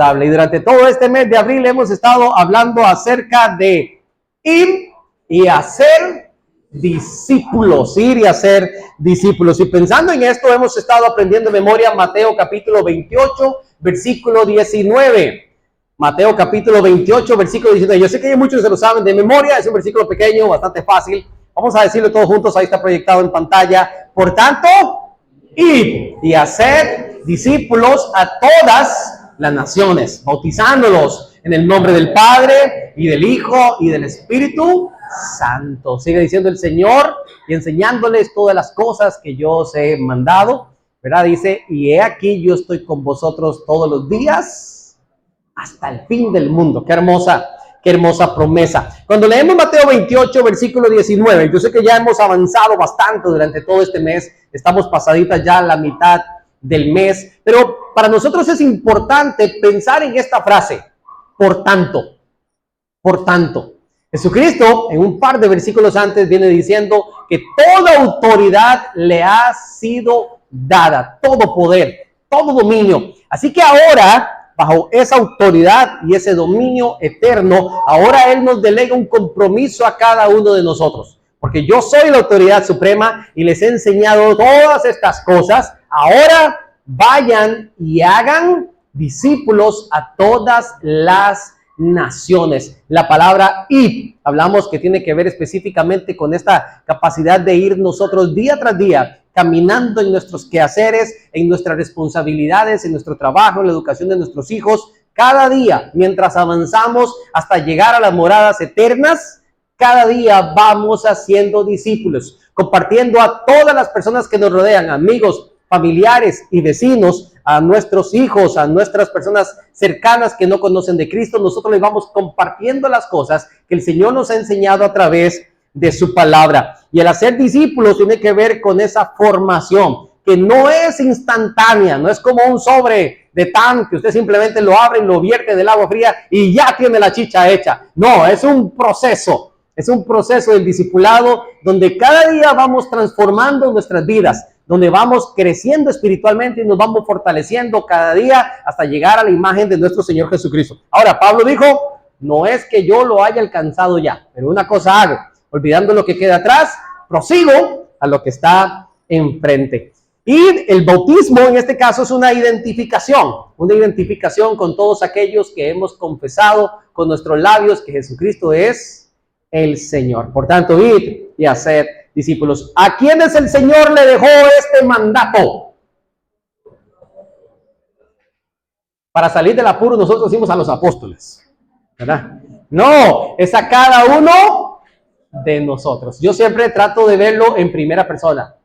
saludable. Y durante todo este mes de abril hemos estado hablando acerca de ir y hacer discípulos, ir y hacer discípulos. Y pensando en esto, hemos estado aprendiendo de memoria Mateo capítulo 28, versículo 19. Mateo capítulo 28, versículo 19. Yo sé que muchos se lo saben de memoria, es un versículo pequeño, bastante fácil. Vamos a decirlo todos juntos, ahí está proyectado en pantalla. Por tanto, id y hacer discípulos a todas las naciones, bautizándolos en el nombre del Padre y del Hijo y del Espíritu Santo. Sigue diciendo el Señor, y enseñándoles todas las cosas que yo os he mandado, ¿verdad? Dice, y he aquí yo estoy con vosotros todos los días hasta el fin del mundo. Qué hermosa promesa. Cuando leemos Mateo 28, versículo 19, yo sé que ya hemos avanzado bastante durante todo este mes, estamos pasaditas ya la mitad del mes, pero para nosotros es importante pensar en esta frase, por tanto. Jesucristo, en un par de versículos antes, viene diciendo que toda autoridad le ha sido dada, todo poder, todo dominio. Así que ahora, bajo esa autoridad y ese dominio eterno, ahora Él nos delega un compromiso a cada uno de nosotros. Porque yo soy la autoridad suprema y les he enseñado todas estas cosas. Ahora vayan y hagan discípulos a todas las naciones. La palabra ir, hablamos que tiene que ver específicamente con esta capacidad de ir nosotros día tras día, caminando en nuestros quehaceres, en nuestras responsabilidades, en nuestro trabajo, en la educación de nuestros hijos, cada día, mientras avanzamos hasta llegar a las moradas eternas, cada día vamos haciendo discípulos, compartiendo a todas las personas que nos rodean, amigos, familiares y vecinos, a nuestros hijos, a nuestras personas cercanas que no conocen de Cristo. Nosotros les vamos compartiendo las cosas que el Señor nos ha enseñado a través de su palabra. Y el hacer discípulos tiene que ver con esa formación que no es instantánea, no es como un sobre de tan que usted simplemente lo abre y lo vierte del agua fría y ya tiene la chicha hecha. No, es un proceso del discipulado donde cada día vamos transformando nuestras vidas, donde vamos creciendo espiritualmente y nos vamos fortaleciendo cada día hasta llegar a la imagen de nuestro Señor Jesucristo. Ahora, Pablo dijo, no es que yo lo haya alcanzado ya, pero una cosa hago, olvidando lo que queda atrás, prosigo a lo que está enfrente. Y el bautismo en este caso es una identificación con todos aquellos que hemos confesado con nuestros labios que Jesucristo es el Señor. Por tanto, id y hacer discípulos. ¿A quiénes el Señor le dejó este mandato? Para salir del apuro nosotros decimos a los apóstoles, ¿verdad? No, es a cada uno de nosotros. Yo siempre trato de verlo en primera persona.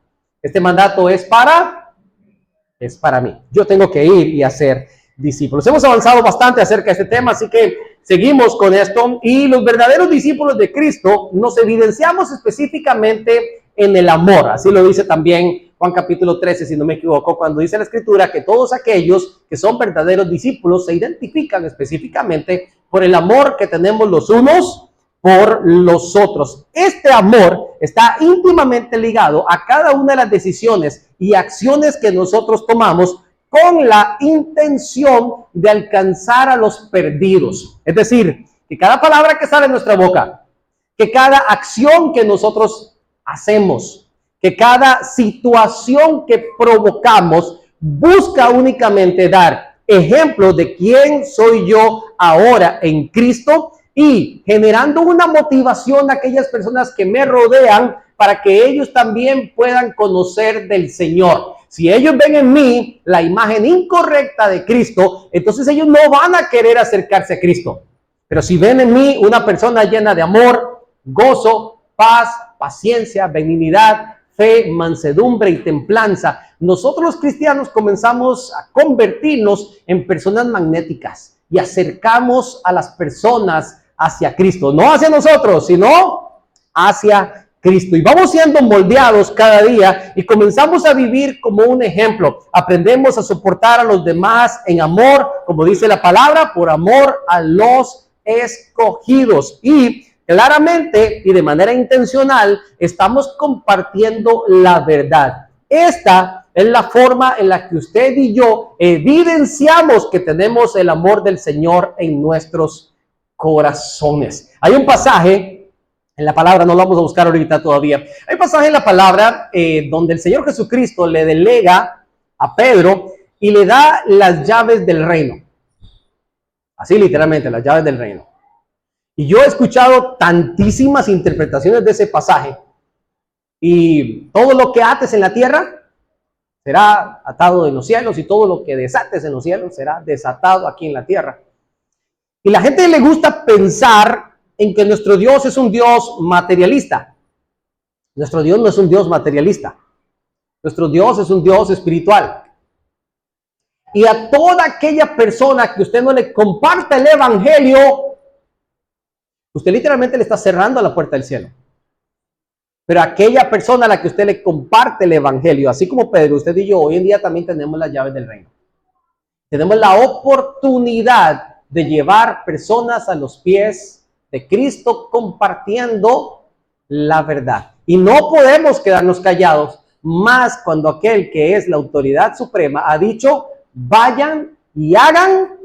Este mandato es para mí. Yo tengo que ir y hacer discípulos. Hemos avanzado bastante acerca de este tema, así que seguimos con esto. Y los verdaderos discípulos de Cristo nos evidenciamos específicamente en el amor. Así lo dice también Juan capítulo 13, si no me equivoco, cuando dice la Escritura que todos aquellos que son verdaderos discípulos se identifican específicamente por el amor que tenemos los unos por los otros. Este amor está íntimamente ligado a cada una de las decisiones y acciones que nosotros tomamos con la intención de alcanzar a los perdidos. Es decir, que cada palabra que sale de nuestra boca, que cada acción que nosotros hacemos, que cada situación que provocamos, busca únicamente dar ejemplo de quién soy yo ahora en Cristo y generando una motivación a aquellas personas que me rodean para que ellos también puedan conocer del Señor. Si ellos ven en mí la imagen incorrecta de Cristo, entonces ellos no van a querer acercarse a Cristo. Pero si ven en mí una persona llena de amor, gozo, paz, paciencia, benignidad, fe, mansedumbre y templanza, nosotros los cristianos comenzamos a convertirnos en personas magnéticas y acercamos a las personas hacia Cristo, no hacia nosotros, sino hacia Cristo. Y vamos siendo moldeados cada día y comenzamos a vivir como un ejemplo. Aprendemos a soportar a los demás en amor, como dice la palabra, por amor a los escogidos. Y claramente y de manera intencional estamos compartiendo la verdad. Esta Es la forma en la que usted y yo evidenciamos que tenemos el amor del Señor en nuestros corazones. Hay un pasaje en la palabra, no lo vamos a buscar ahorita todavía. Hay un pasaje en la palabra donde el Señor Jesucristo le delega a Pedro y le da las llaves del reino. Así literalmente, las llaves del reino. Y yo he escuchado tantísimas interpretaciones de ese pasaje. Y todo lo que ates en la tierra será atado en los cielos, y todo lo que desates en los cielos será desatado aquí en la tierra. Y la gente le gusta pensar en que nuestro Dios es un Dios materialista. Nuestro Dios no es un Dios materialista. Nuestro Dios es un Dios espiritual. Y a toda aquella persona que usted no le comparta el evangelio, usted literalmente le está cerrando la puerta del cielo. Pero aquella persona a la que usted le comparte el evangelio, así como Pedro, usted y yo, hoy en día también tenemos las llaves del reino. Tenemos la oportunidad de llevar personas a los pies de Cristo compartiendo la verdad. Y no podemos quedarnos callados, más cuando aquel que es la autoridad suprema ha dicho: vayan y hagan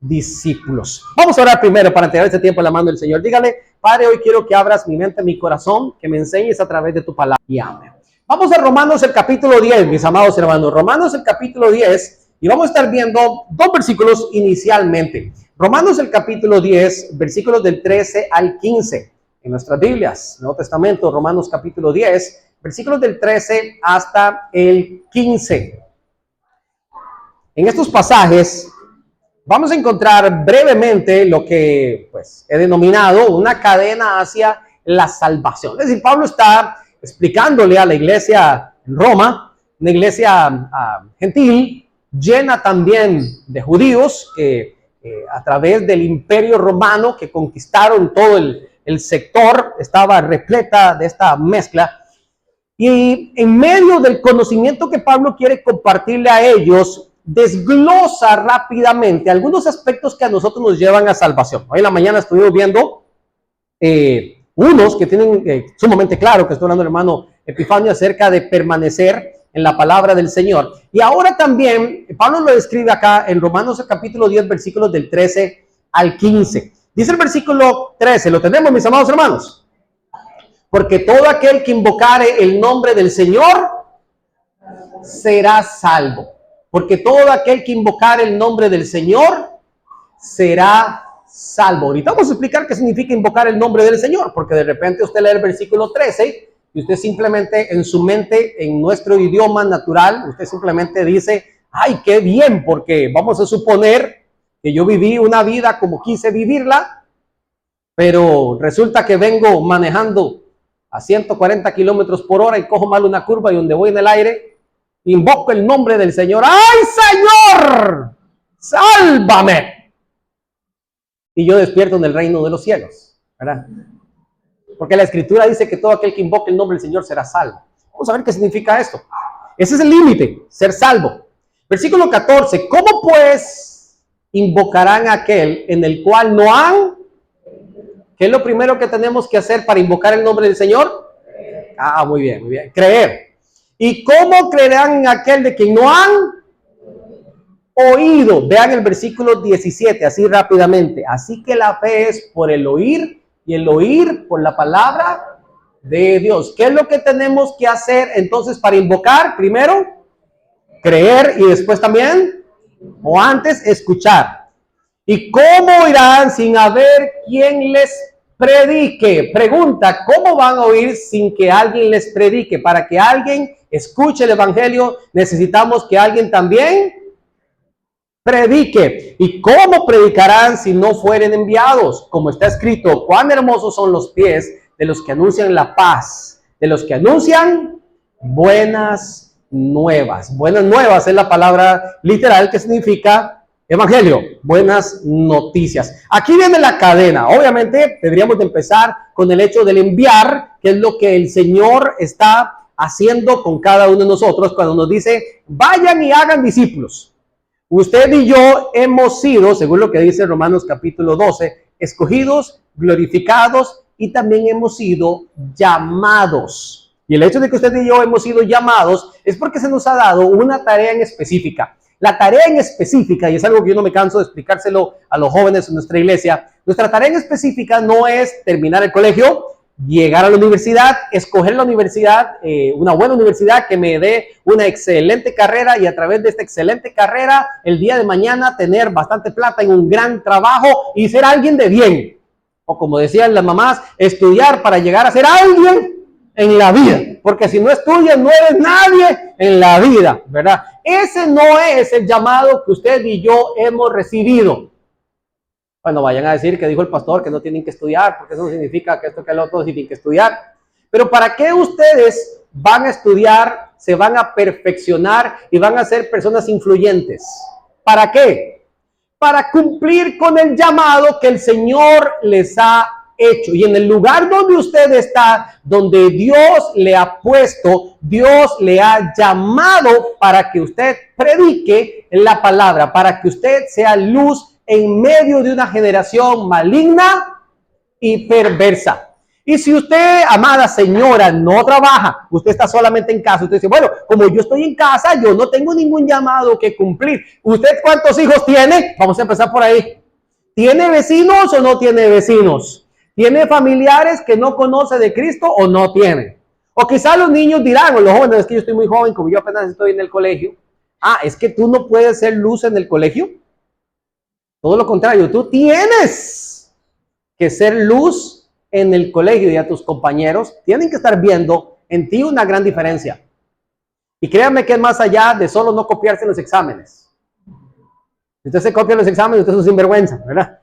discípulos. Vamos a orar primero para entregar este tiempo en la mano del Señor. Dígale: Padre, hoy quiero que abras mi mente, mi corazón, que me enseñes a través de tu palabra. Y amén. Vamos a Romanos el capítulo 10, mis amados hermanos. Romanos el capítulo 10, y vamos a estar viendo dos versículos inicialmente. Romanos el capítulo 10, versículos del 13 al 15. En nuestras Biblias, Nuevo Testamento, Romanos capítulo 10, versículos del 13 hasta el 15. En estos pasajes vamos a encontrar brevemente lo que he denominado una cadena hacia la salvación. Es decir, Pablo está explicándole a la iglesia en Roma, una iglesia gentil, llena también de judíos que a través del imperio romano que conquistaron todo el sector, estaba repleta de esta mezcla. Y en medio del conocimiento que Pablo quiere compartirle a ellos, desglosa rápidamente algunos aspectos que a nosotros nos llevan a salvación. Hoy en la mañana estuvimos viendo unos que tienen sumamente claro, que estoy hablando del hermano Epifanio, acerca de permanecer en la palabra del Señor. Y ahora también Pablo lo describe acá en Romanos el capítulo 10, versículos del 13 al 15. Dice el versículo 13, ¿lo tenemos, mis amados hermanos? Porque todo aquel que invocare el nombre del Señor será salvo. Porque todo aquel que invocare el nombre del Señor será salvo. Ahorita vamos a explicar qué significa invocar el nombre del Señor, porque de repente usted lee el versículo 13 y usted simplemente en su mente, en nuestro idioma natural, usted simplemente dice: ay, qué bien, porque vamos a suponer que yo viví una vida como quise vivirla, pero resulta que vengo manejando a 140 kilómetros por hora y cojo mal una curva, y donde voy en el aire invoco el nombre del Señor. ¡Ay, Señor! ¡Sálvame! Y yo despierto en el reino de los cielos, ¿verdad? Porque la Escritura dice que todo aquel que invoque el nombre del Señor será salvo. Vamos a ver qué significa esto. Ese es el límite, ser salvo. Versículo 14. ¿Cómo pues invocarán a aquel en el cual no han? ¿Qué es lo primero que tenemos que hacer para invocar el nombre del Señor? Ah, muy bien, muy bien. Creer. ¿Y cómo creerán en aquel de quien no han oído? Vean el versículo 17, así rápidamente. Así que la fe es por el oír, y el oír por la palabra de Dios. ¿Qué es lo que tenemos que hacer entonces para invocar? Primero, creer, y después también, o antes, escuchar. ¿Y cómo irán sin haber quien les predique? Pregunta: ¿cómo van a oír sin que alguien les predique? Para que alguien escuche el evangelio, necesitamos que alguien también predique. ¿Y cómo predicarán si no fueren enviados? Como está escrito: cuán hermosos son los pies de los que anuncian la paz, de los que anuncian buenas nuevas. Buenas nuevas es la palabra literal que significa evangelio, buenas noticias. Aquí viene la cadena. Obviamente deberíamos de empezar con el hecho del enviar, que es lo que el Señor está haciendo con cada uno de nosotros cuando nos dice: vayan y hagan discípulos. Usted y yo hemos sido, según lo que dice Romanos capítulo 12, escogidos, glorificados, y también hemos sido llamados. Y el hecho de que usted y yo hemos sido llamados es porque se nos ha dado una tarea en específica. La tarea en específica, y es algo que yo no me canso de explicárselo a los jóvenes en nuestra iglesia, nuestra tarea en específica no es terminar el colegio, llegar a la universidad, escoger la universidad, una buena universidad que me dé una excelente carrera y a través de esta excelente carrera, el día de mañana tener bastante plata en un gran trabajo y ser alguien de bien. O como decían las mamás, estudiar para llegar a ser alguien en la vida, porque si no estudias no eres nadie en la vida, ¿verdad? Ese no es el llamado que usted y yo hemos recibido. Bueno, vayan a decir que dijo el pastor que no tienen que estudiar, porque eso no significa que esto que el otro sí tienen que estudiar. Pero ¿para qué ustedes van a estudiar, se van a perfeccionar y van a ser personas influyentes? ¿Para qué? Para cumplir con el llamado que el Señor les ha hecho. Y en el lugar donde usted está, donde Dios le ha puesto, Dios le ha llamado para que usted predique la palabra, para que usted sea luz en medio de una generación maligna y perversa. Y si usted, amada señora, no trabaja, usted está solamente en casa, usted dice, bueno, como yo estoy en casa, yo no tengo ningún llamado que cumplir. ¿Usted cuántos hijos tiene? Vamos a empezar por ahí. ¿Tiene vecinos o no tiene vecinos? ¿Tiene familiares que no conoce de Cristo o no tiene? O quizás los niños dirán, o los jóvenes, es que yo estoy muy joven, como yo apenas estoy en el colegio. Ah, es que tú no puedes ser luz en el colegio. Todo lo contrario, tú tienes que ser luz en el colegio y a tus compañeros tienen que estar viendo en ti una gran diferencia. Y créanme que es más allá de solo no copiarse en los exámenes. Si usted se copia en los exámenes, usted es un sinvergüenza, ¿verdad?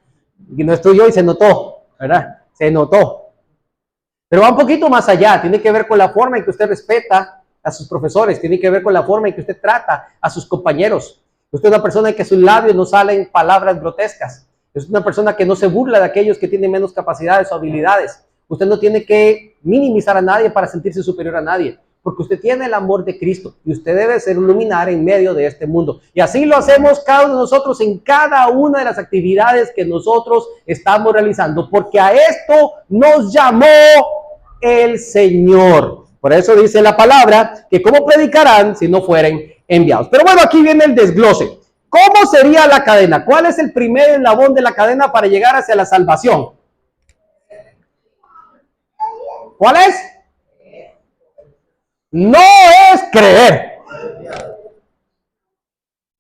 Y no estudió y se notó, ¿verdad? Se notó. Pero va un poquito más allá, tiene que ver con la forma en que usted respeta a sus profesores, tiene que ver con la forma en que usted trata a sus compañeros. Usted es una persona en que sus labios no salen palabras grotescas. Es una persona que no se burla de aquellos que tienen menos capacidades o habilidades. Usted no tiene que minimizar a nadie para sentirse superior a nadie, porque usted tiene el amor de Cristo y usted debe ser un luminario en medio de este mundo. Y así lo hacemos cada uno de nosotros en cada una de las actividades que nosotros estamos realizando, porque a esto nos llamó el Señor. Por eso dice la palabra que cómo predicarán si no fueren enviados. Pero bueno, aquí viene el desglose. ¿Cómo sería la cadena? ¿Cuál es el primer eslabón de la cadena para llegar hacia la salvación? ¿Cuál es? No es creer.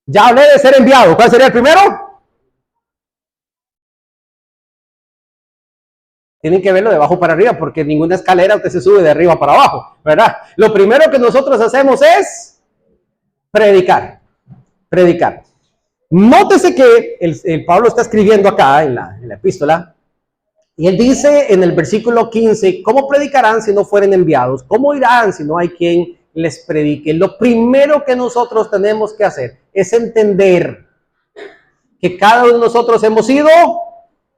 Ya hablé de ser enviado. ¿Cuál sería el primero? Tienen que verlo de abajo para arriba, porque en ninguna escalera usted se sube de arriba para abajo, ¿verdad? Lo primero que nosotros hacemos es predicar. Predicar. Nótese que el Pablo está escribiendo acá en la epístola, y él dice en el versículo 15, ¿cómo predicarán si no fueren enviados? ¿Cómo irán si no hay quien les predique? Lo primero que nosotros tenemos que hacer es entender que cada uno de nosotros hemos sido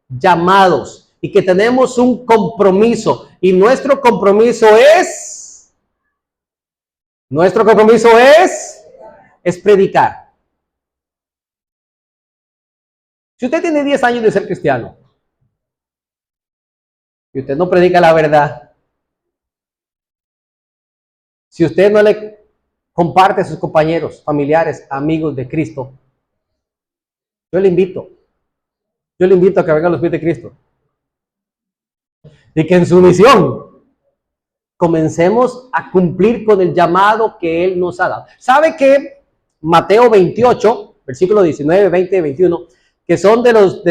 llamados y que tenemos un compromiso, y nuestro compromiso es predicar. Si usted tiene 10 años de ser cristiano y usted no predica la verdad, si usted no le comparte a sus compañeros, familiares, amigos de Cristo, yo le invito a que venga a los pies de Cristo y que en su misión comencemos a cumplir con el llamado que Él nos ha dado. ¿Sabe que Mateo 28, versículos 19, 20, 21, que son de los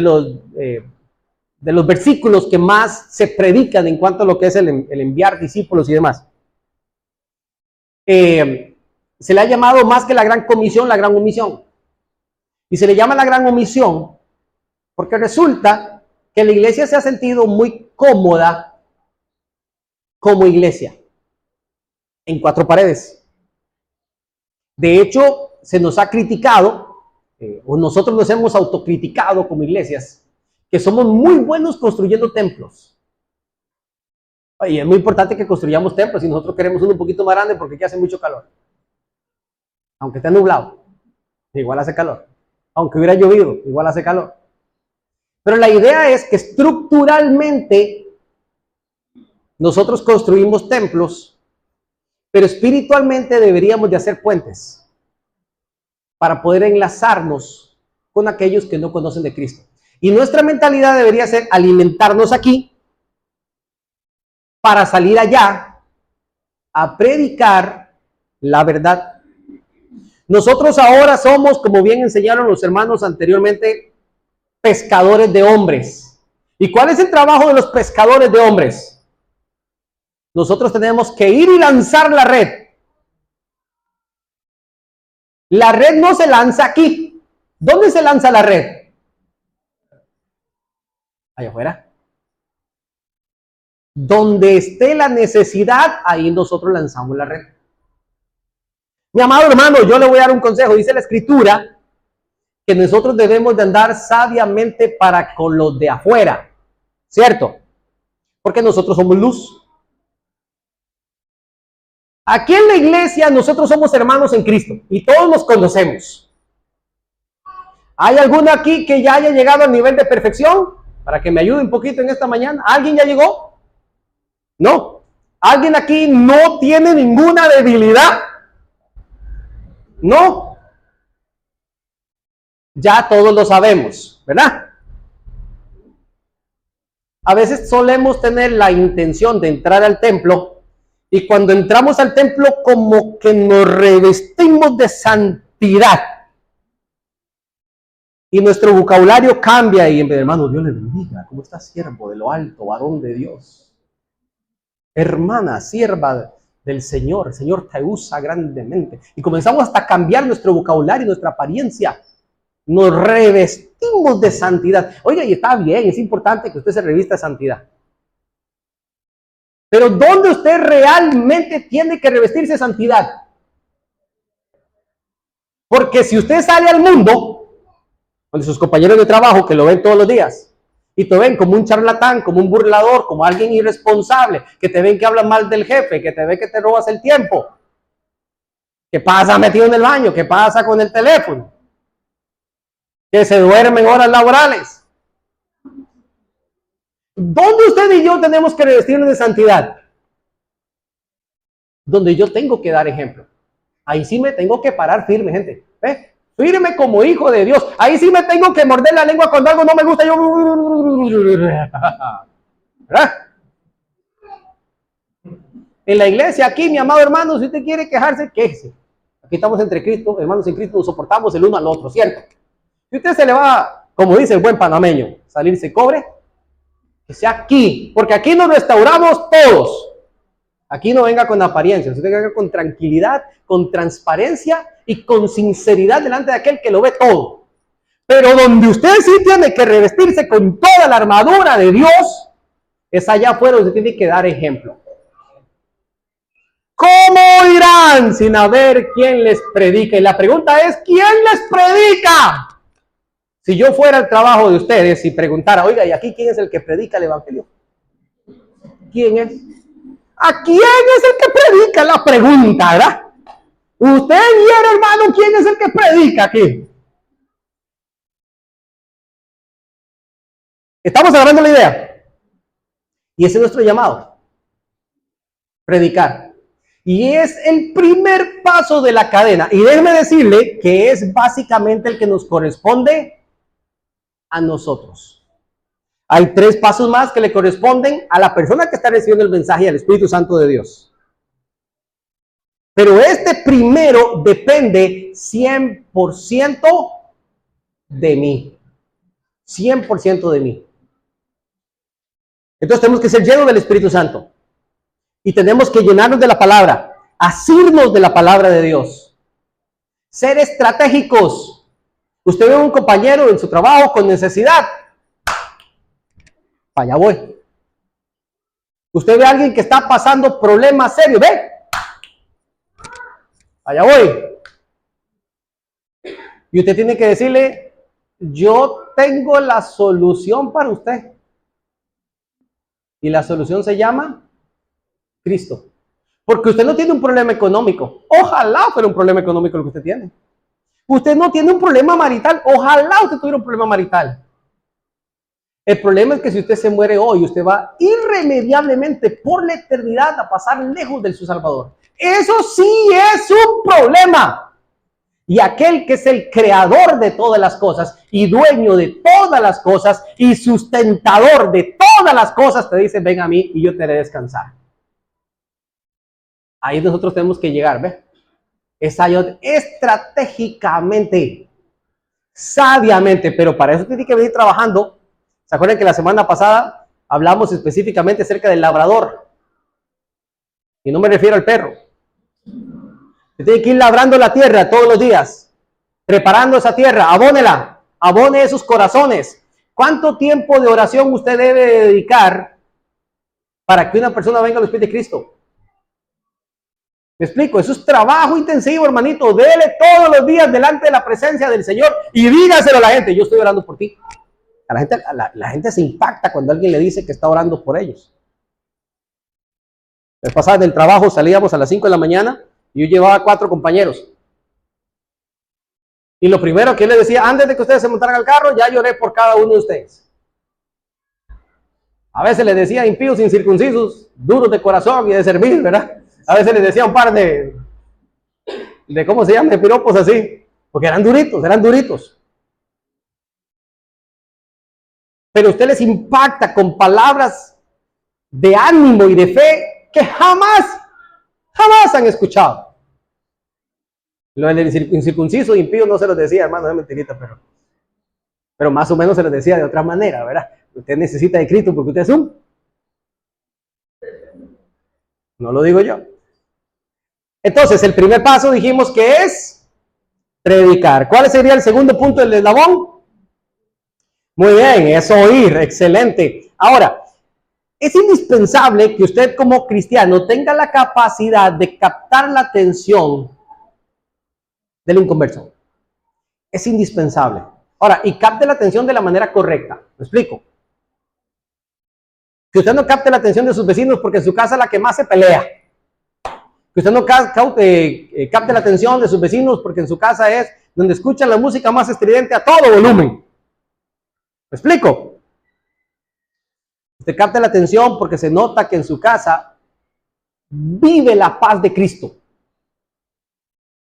versículos que más se predican en cuanto a lo que es el enviar discípulos y demás? Se le ha llamado más que la gran comisión, la gran omisión. Y se le llama la gran omisión porque resulta que la iglesia se ha sentido muy cómoda como iglesia en 4 paredes. De hecho, se nos ha criticado, o nosotros nos hemos autocriticado como iglesias, que somos muy buenos construyendo templos. Y es muy importante que construyamos templos, y nosotros queremos uno un poquito más grande porque aquí hace mucho calor. Aunque esté nublado, igual hace calor. Aunque hubiera llovido, igual hace calor. Pero la idea es que estructuralmente nosotros construimos templos Pero espiritualmente deberíamos de hacer puentes para poder enlazarnos con aquellos que no conocen de Cristo. Y nuestra mentalidad debería ser alimentarnos aquí para salir allá a predicar la verdad. Nosotros ahora somos, como bien enseñaron los hermanos anteriormente, pescadores de hombres. ¿Y cuál es el trabajo de los pescadores de hombres? Nosotros tenemos que ir y lanzar la red. La red no se lanza aquí. ¿Dónde se lanza la red? Allá afuera. Donde esté la necesidad, ahí nosotros lanzamos la red. Mi amado hermano, yo le voy a dar un consejo. Dice la Escritura que nosotros debemos de andar sabiamente para con los de afuera, ¿cierto? Porque nosotros somos luz. Aquí en la iglesia nosotros somos hermanos en Cristo y todos nos conocemos. ¿Hay alguno aquí que ya haya llegado al nivel de perfección? Para que me ayude un poquito en esta mañana. ¿Alguien ya llegó? No. ¿Alguien aquí no tiene ninguna debilidad? No. Ya todos lo sabemos, ¿verdad? A veces solemos tener la intención de entrar al templo y cuando entramos al templo como que nos revestimos de santidad. Y nuestro vocabulario cambia y en vez de hermano, Dios le bendiga. ¿Cómo está, siervo de lo alto, varón de Dios? Hermana, sierva del Señor. El Señor te usa grandemente. Y comenzamos hasta a cambiar nuestro vocabulario, nuestra apariencia. Nos revestimos de santidad. Oiga, y está bien, es importante que usted se revista de santidad. Pero ¿dónde usted realmente tiene que revestirse de santidad? Porque si usted sale al mundo con sus compañeros de trabajo que lo ven todos los días y te ven como un charlatán, como un burlador, como alguien irresponsable, que te ven que habla mal del jefe, que te ve que te robas el tiempo, que pasa metido en el baño, que pasa con el teléfono, que se duerme en horas laborales. ¿Dónde usted y yo tenemos que revestirnos de santidad? Donde yo tengo que dar ejemplo. Ahí sí me tengo que parar firme, gente. Firme como hijo de Dios. Ahí sí me tengo que morder la lengua cuando algo no me gusta. ¿Verdad? En la iglesia, aquí, mi amado hermano, si usted quiere quejarse, quéjese. Aquí estamos entre Cristo, hermanos en Cristo, nos soportamos el uno al otro, ¿cierto? Si usted se le va, como dice el buen panameño, salirse cobre, que sea aquí, porque aquí nos restauramos todos. Aquí no venga con apariencia, usted venga con tranquilidad, con transparencia y con sinceridad delante de aquel que lo ve todo. Pero donde usted sí tiene que revestirse con toda la armadura de Dios, es allá afuera donde tiene que dar ejemplo. ¿Cómo irán sin haber quien les predica? Y la pregunta es, ¿quién les predica? Si yo fuera al trabajo de ustedes y preguntara, oiga, ¿y aquí quién es el que predica el evangelio? ¿Quién es? ¿A quién es el que predica? La pregunta, ¿verdad? Usted viera, hermano, ¿quién es el que predica aquí? ¿Estamos agarrando la idea? Y ese es nuestro llamado. Predicar. Y es el primer paso de la cadena. Y déjeme decirle que es básicamente el que nos corresponde a nosotros. Hay 3 pasos más que le corresponden a la persona que está recibiendo el mensaje y al Espíritu Santo de Dios. Pero este primero depende 100% de mí. 100% de mí. Entonces tenemos que ser llenos del Espíritu Santo. Y tenemos que llenarnos de la palabra. Asirnos de la palabra de Dios. Ser estratégicos. Usted ve a un compañero en su trabajo con necesidad. Para allá voy. Usted ve a alguien que está pasando problemas serios. Ve. Allá voy. Y usted tiene que decirle, yo tengo la solución para usted. Y la solución se llama Cristo. Porque usted no tiene un problema económico. Ojalá fuera un problema económico lo que usted tiene. Usted no tiene un problema marital. Ojalá usted tuviera un problema marital. El problema es que si usted se muere hoy, usted va irremediablemente por la eternidad a pasar lejos de su Salvador. Eso sí es un problema. Y aquel que es el creador de todas las cosas y dueño de todas las cosas y sustentador de todas las cosas te dice, ven a mí y yo te haré descansar. Ahí nosotros tenemos que llegar, ¿ve? Es estratégicamente, sabiamente, pero para eso tiene que venir trabajando. ¿Se acuerdan que la semana pasada hablamos específicamente acerca del labrador? Y no me refiero al perro. Se tiene que ir labrando la tierra todos los días, preparando esa tierra, abónela, abone esos corazones. ¿Cuánto tiempo de oración usted debe dedicar para que una persona venga a los pies de Cristo? Me explico, eso es trabajo intensivo, hermanito. Dele todos los días delante de la presencia del Señor y dígaselo a la gente, yo estoy orando por ti. La gente se impacta cuando alguien le dice que está orando por ellos. La vez pasada del trabajo salíamos a las 5 de la mañana y yo llevaba 4 compañeros. Y lo primero que yo les decía, antes de que ustedes se montaran al carro, ya lloré por cada uno de ustedes. A veces les decía impíos, incircuncisos, duros de corazón y de servir, ¿verdad? A veces les decía un par de ¿cómo se llama? De piropos así, porque eran duritos, eran duritos. Pero usted les impacta con palabras de ánimo y de fe que jamás han escuchado. Lo del incircunciso e impío no se los decía, hermano, es mentirita, pero más o menos se los decía de otra manera, ¿verdad? Usted necesita de Cristo porque usted es un... No lo digo yo. Entonces, el primer paso dijimos que es predicar. ¿Cuál sería el segundo punto del eslabón? Muy bien, es oír, excelente. Ahora, es indispensable que usted como cristiano tenga la capacidad de captar la atención del inconverso. Es indispensable. Ahora, y capte la atención de la manera correcta. ¿Me explico? Que usted no capte la atención de sus vecinos porque en su casa es la que más se pelea. Que usted no capte la atención de sus vecinos porque en su casa es donde escuchan la música más estridente a todo volumen. ¿Me explico? Usted capte la atención porque se nota que en su casa vive la paz de Cristo.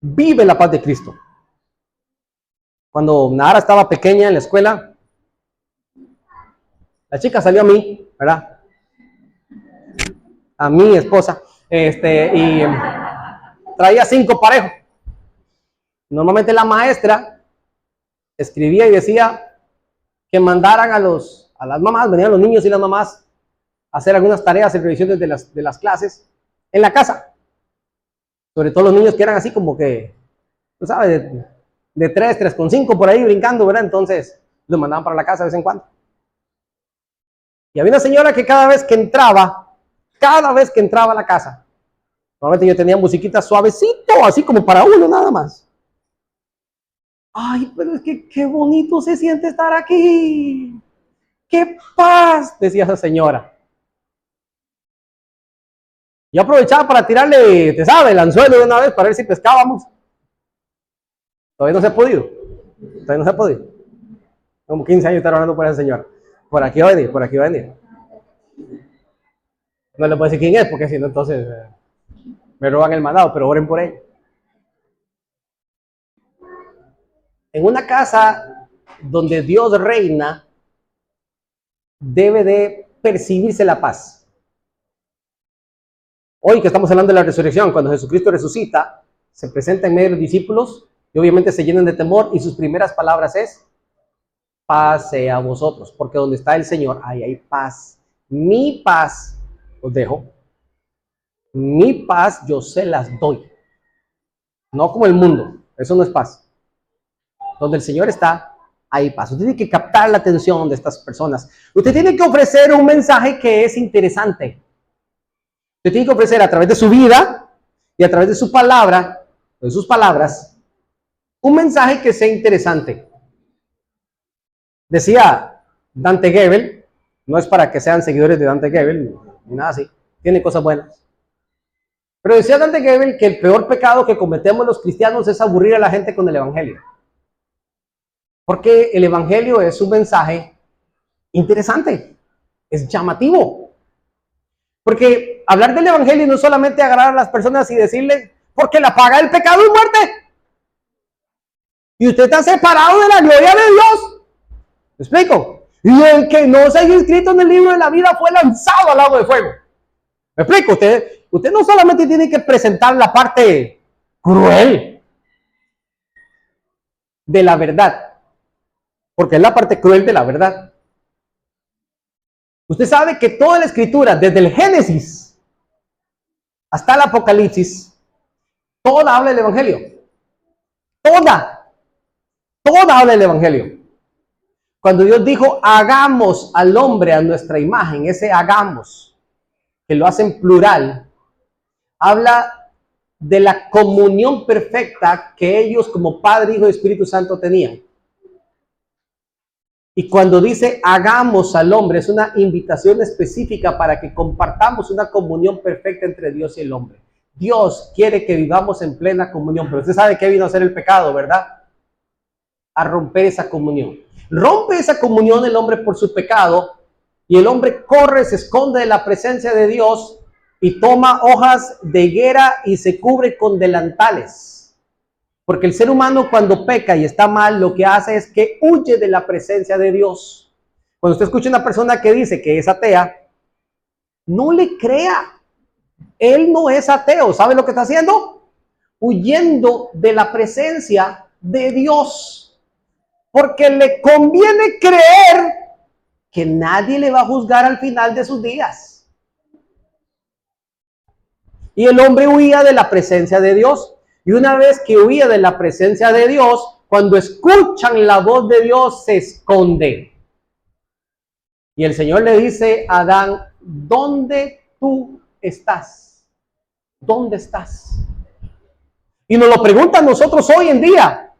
Vive la paz de Cristo. Cuando Nara estaba pequeña en la escuela, la chica salió a mí, ¿verdad? A mi esposa, y traía 5 parejos. Normalmente la maestra escribía y decía que mandaran a las mamás, venían los niños y las mamás a hacer algunas tareas y revisiones de las clases en la casa. Sobre todo los niños que eran así como que, tú sabes, de 3,5 por ahí brincando, ¿verdad? Entonces los mandaban para la casa de vez en cuando. Y había una señora que cada vez que entraba a la casa, normalmente yo tenía musiquita suavecito, así como para uno nada más. Ay, pero es que qué bonito se siente estar aquí. ¡Qué paz! Decía esa señora. Yo aprovechaba para tirarle, te sabe, el anzuelo de una vez para ver si pescábamos. Todavía no se ha podido. Como 15 años estar hablando por esa señora. Por aquí va a venir. No le puedo decir quién es, porque si no, entonces me roban el mandado, pero oren por ella. En una casa donde Dios reina, debe de percibirse la paz. Hoy que estamos hablando de la resurrección, cuando Jesucristo resucita, se presenta en medio de los discípulos y obviamente se llenan de temor y sus primeras palabras es: paz sea a vosotros, porque donde está el Señor, ahí hay paz. Mi paz os dejo, mi paz yo se las doy. No como el mundo, eso no es paz. Donde el Señor está, hay paz. Usted tiene que captar la atención de estas personas. Usted tiene que ofrecer un mensaje que es interesante. Usted tiene que ofrecer a través de su vida y a través de su palabra, de sus palabras, un mensaje que sea interesante. Decía Dante Gebel, no es para que sean seguidores de Dante Gebel, ni nada así, tiene cosas buenas. Pero decía Dante Gebel que el peor pecado que cometemos los cristianos es aburrir a la gente con el evangelio. Porque el evangelio es un mensaje interesante, es llamativo. Porque hablar del evangelio no es solamente agarrar a las personas y decirles, porque la paga del pecado es muerte. Y usted está separado de la gloria de Dios. ¿Me explico? Y el que no se haya inscrito en el libro de la vida fue lanzado al lago de fuego. ¿Me explico? Usted no solamente tiene que presentar la parte cruel de la verdad, porque es la parte cruel de la verdad. Usted sabe que toda la escritura, desde el Génesis hasta el Apocalipsis, toda habla del evangelio. Toda habla del evangelio. Cuando Dios dijo, hagamos al hombre a nuestra imagen, ese hagamos, que lo hace en plural, habla de la comunión perfecta que ellos como Padre, Hijo y Espíritu Santo tenían. Y cuando dice hagamos al hombre, es una invitación específica para que compartamos una comunión perfecta entre Dios y el hombre. Dios quiere que vivamos en plena comunión, pero usted sabe qué vino a hacer el pecado, ¿verdad? A romper esa comunión. Rompe esa comunión el hombre por su pecado y el hombre corre, se esconde de la presencia de Dios y toma hojas de higuera y se cubre con delantales. Porque el ser humano cuando peca y está mal, lo que hace es que huye de la presencia de Dios. Cuando usted escucha a una persona que dice que es atea, no le crea. Él no es ateo. ¿Sabe lo que está haciendo? Huyendo de la presencia de Dios. Porque le conviene creer que nadie le va a juzgar al final de sus días. Y el hombre huía de la presencia de Dios. Y una vez que huía de la presencia de Dios, cuando escuchan la voz de Dios, se esconde. Y el Señor le dice a Adán, ¿dónde tú estás? ¿Dónde estás? Y nos lo preguntan nosotros hoy en día.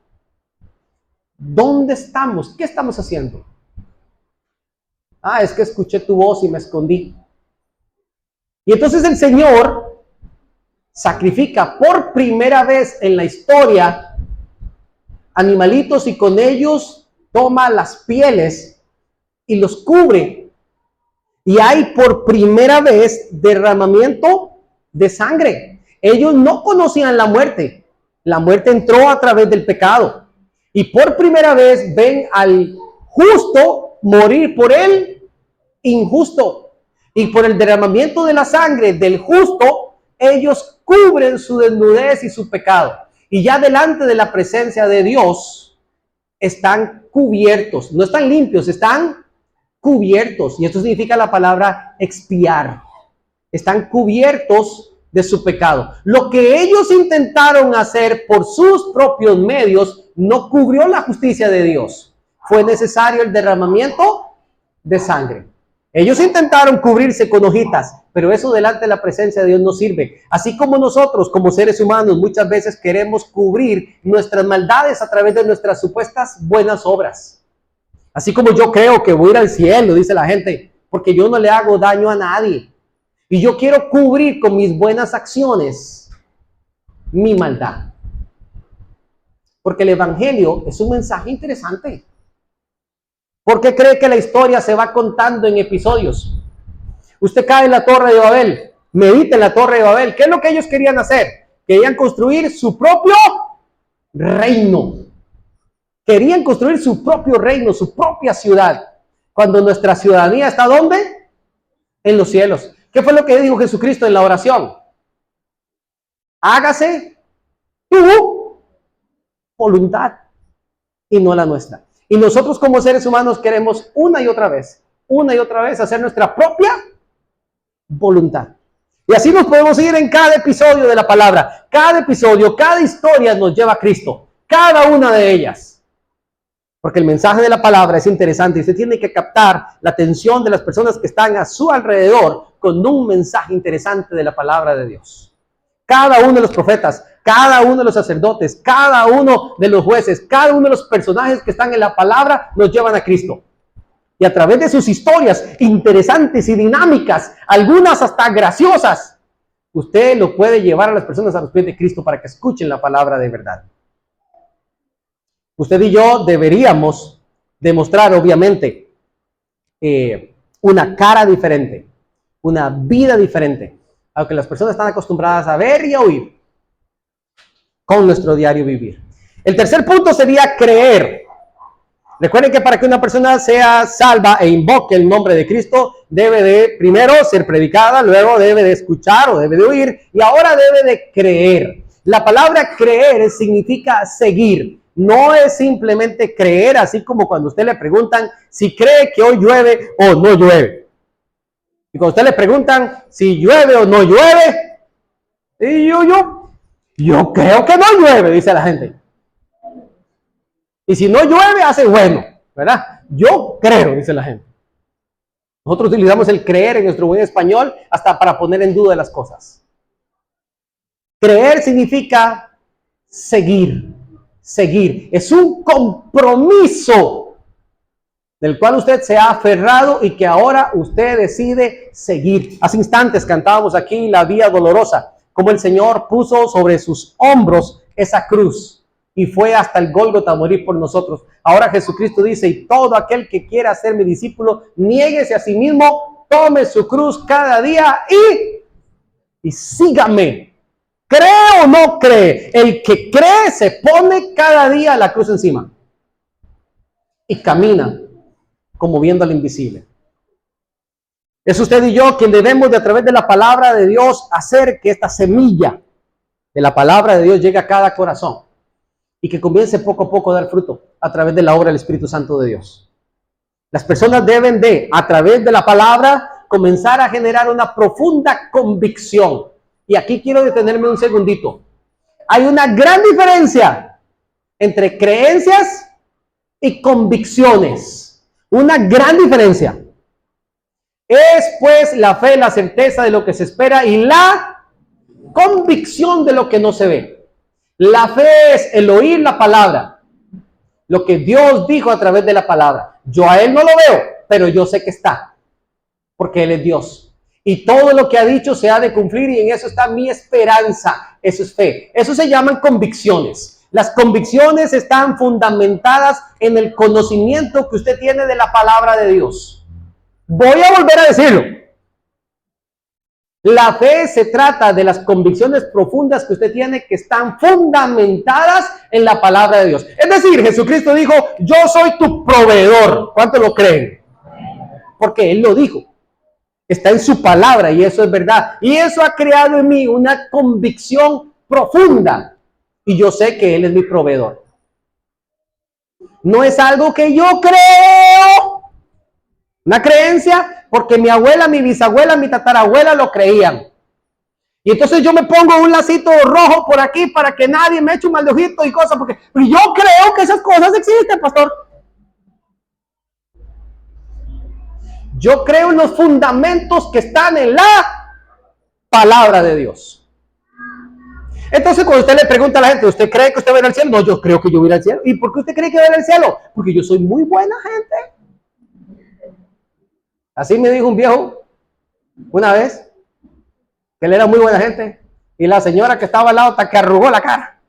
¿Dónde estamos? ¿Qué estamos haciendo? Es que escuché tu voz y me escondí. Y entonces el Señor sacrifica por primera vez en la historia animalitos y con ellos toma las pieles y los cubre. Y hay por primera vez derramamiento de sangre. Ellos no conocían la muerte. La muerte entró a través del pecado. Y por primera vez ven al justo morir por el injusto. Y por el derramamiento de la sangre del justo, ellos cubren su desnudez y su pecado. Y ya delante de la presencia de Dios están cubiertos. No están limpios, están cubiertos. Y esto significa la palabra expiar. Están cubiertos de su pecado. Lo que ellos intentaron hacer por sus propios medios no cubrió la justicia de Dios. Fue necesario el derramamiento de sangre. Ellos intentaron cubrirse con hojitas, pero eso delante de la presencia de Dios no sirve. Así como nosotros, como seres humanos, muchas veces queremos cubrir nuestras maldades a través de nuestras supuestas buenas obras. Así como yo creo que voy a ir al cielo, dice la gente, porque yo no le hago daño a nadie. Y yo quiero cubrir con mis buenas acciones mi maldad. Porque el evangelio es un mensaje interesante. ¿Por qué cree que la historia se va contando en episodios? Usted cae en la Torre de Babel, medita en la Torre de Babel. ¿Qué es lo que ellos querían hacer? Querían construir su propio reino. Querían construir su propio reino, su propia ciudad. Cuando nuestra ciudadanía está ¿dónde? En los cielos. ¿Qué fue lo que dijo Jesucristo en la oración? Hágase tu voluntad y no la nuestra. Y nosotros como seres humanos queremos una y otra vez hacer nuestra propia voluntad. Y así nos podemos ir en cada episodio de la palabra. Cada episodio, cada historia nos lleva a Cristo. Cada una de ellas. Porque el mensaje de la palabra es interesante y usted tiene que captar la atención de las personas que están a su alrededor con un mensaje interesante de la palabra de Dios. Cada uno de los profetas, cada uno de los sacerdotes, cada uno de los jueces, cada uno de los personajes que están en la palabra nos llevan a Cristo. Y a través de sus historias interesantes y dinámicas, algunas hasta graciosas, usted lo puede llevar a las personas a los pies de Cristo para que escuchen la palabra de verdad. Usted y yo deberíamos demostrar, obviamente, una cara diferente, una vida diferente. a lo que las personas están acostumbradas a ver y a oír con nuestro diario vivir. El tercer punto sería creer. Recuerden que para que una persona sea salva e invoque el nombre de Cristo, debe de primero ser predicada, luego debe de escuchar o debe de oír y ahora debe de creer. La palabra creer significa seguir. No es simplemente creer, así como cuando usted le preguntan si cree que hoy llueve o no llueve. Y cuando usted le preguntan si llueve o no llueve, y yo creo que no llueve, dice la gente. Y si no llueve, hace bueno, ¿verdad? Yo creo, dice la gente. Nosotros utilizamos el creer en nuestro buen español hasta para poner en duda las cosas. Creer significa seguir, seguir. Es un compromiso del cual usted se ha aferrado y que ahora usted decide seguir. Hace instantes cantábamos aquí la vía dolorosa, como el Señor puso sobre sus hombros esa cruz y fue hasta el Gólgota a morir por nosotros. Ahora Jesucristo dice, y todo aquel que quiera ser mi discípulo, niéguese a sí mismo, tome su cruz cada día y sígame. ¿Cree o no cree? El que cree se pone cada día la cruz encima y camina como viendo al invisible. Es usted y yo quien debemos de a través de la palabra de Dios hacer que esta semilla de la palabra de Dios llegue a cada corazón y que comience poco a poco a dar fruto a través de la obra del Espíritu Santo de Dios. Las personas deben de, a través de la palabra, comenzar a generar una profunda convicción. Y aquí quiero detenerme un segundito. Hay una gran diferencia entre creencias y convicciones. Una gran diferencia. Es pues la fe, la certeza de lo que se espera y la convicción de lo que no se ve. La fe es el oír la palabra, lo que Dios dijo a través de la palabra. Yo a Él no lo veo, pero yo sé que está, porque Él es Dios. Y todo lo que ha dicho se ha de cumplir y en eso está mi esperanza. Eso es fe. Eso se llaman convicciones. Las convicciones están fundamentadas en el conocimiento que usted tiene de la palabra de Dios. Voy a volver a decirlo. La fe se trata de las convicciones profundas que usted tiene que están fundamentadas en la palabra de Dios. Es decir, Jesucristo dijo, yo soy tu proveedor. ¿Cuánto lo creen? Porque Él lo dijo. Está en su palabra y eso es verdad. Y eso ha creado en mí una convicción profunda. Y yo sé que Él es mi proveedor. No es algo que yo creo. Una creencia, porque mi abuela, mi bisabuela, mi tatarabuela lo creían. Y entonces yo me pongo un lacito rojo por aquí para que nadie me eche un mal de ojito y cosas, porque yo creo que esas cosas existen, pastor. Yo creo en los fundamentos que están en la palabra de Dios. Entonces cuando usted le pregunta a la gente, ¿usted cree que usted va a ir al cielo? No, yo creo que yo voy a ir al cielo. ¿Y por qué usted cree que va a ir al cielo? Porque yo soy muy buena gente. Así me dijo un viejo una vez, que él era muy buena gente, y la señora que estaba al lado hasta que arrugó la cara.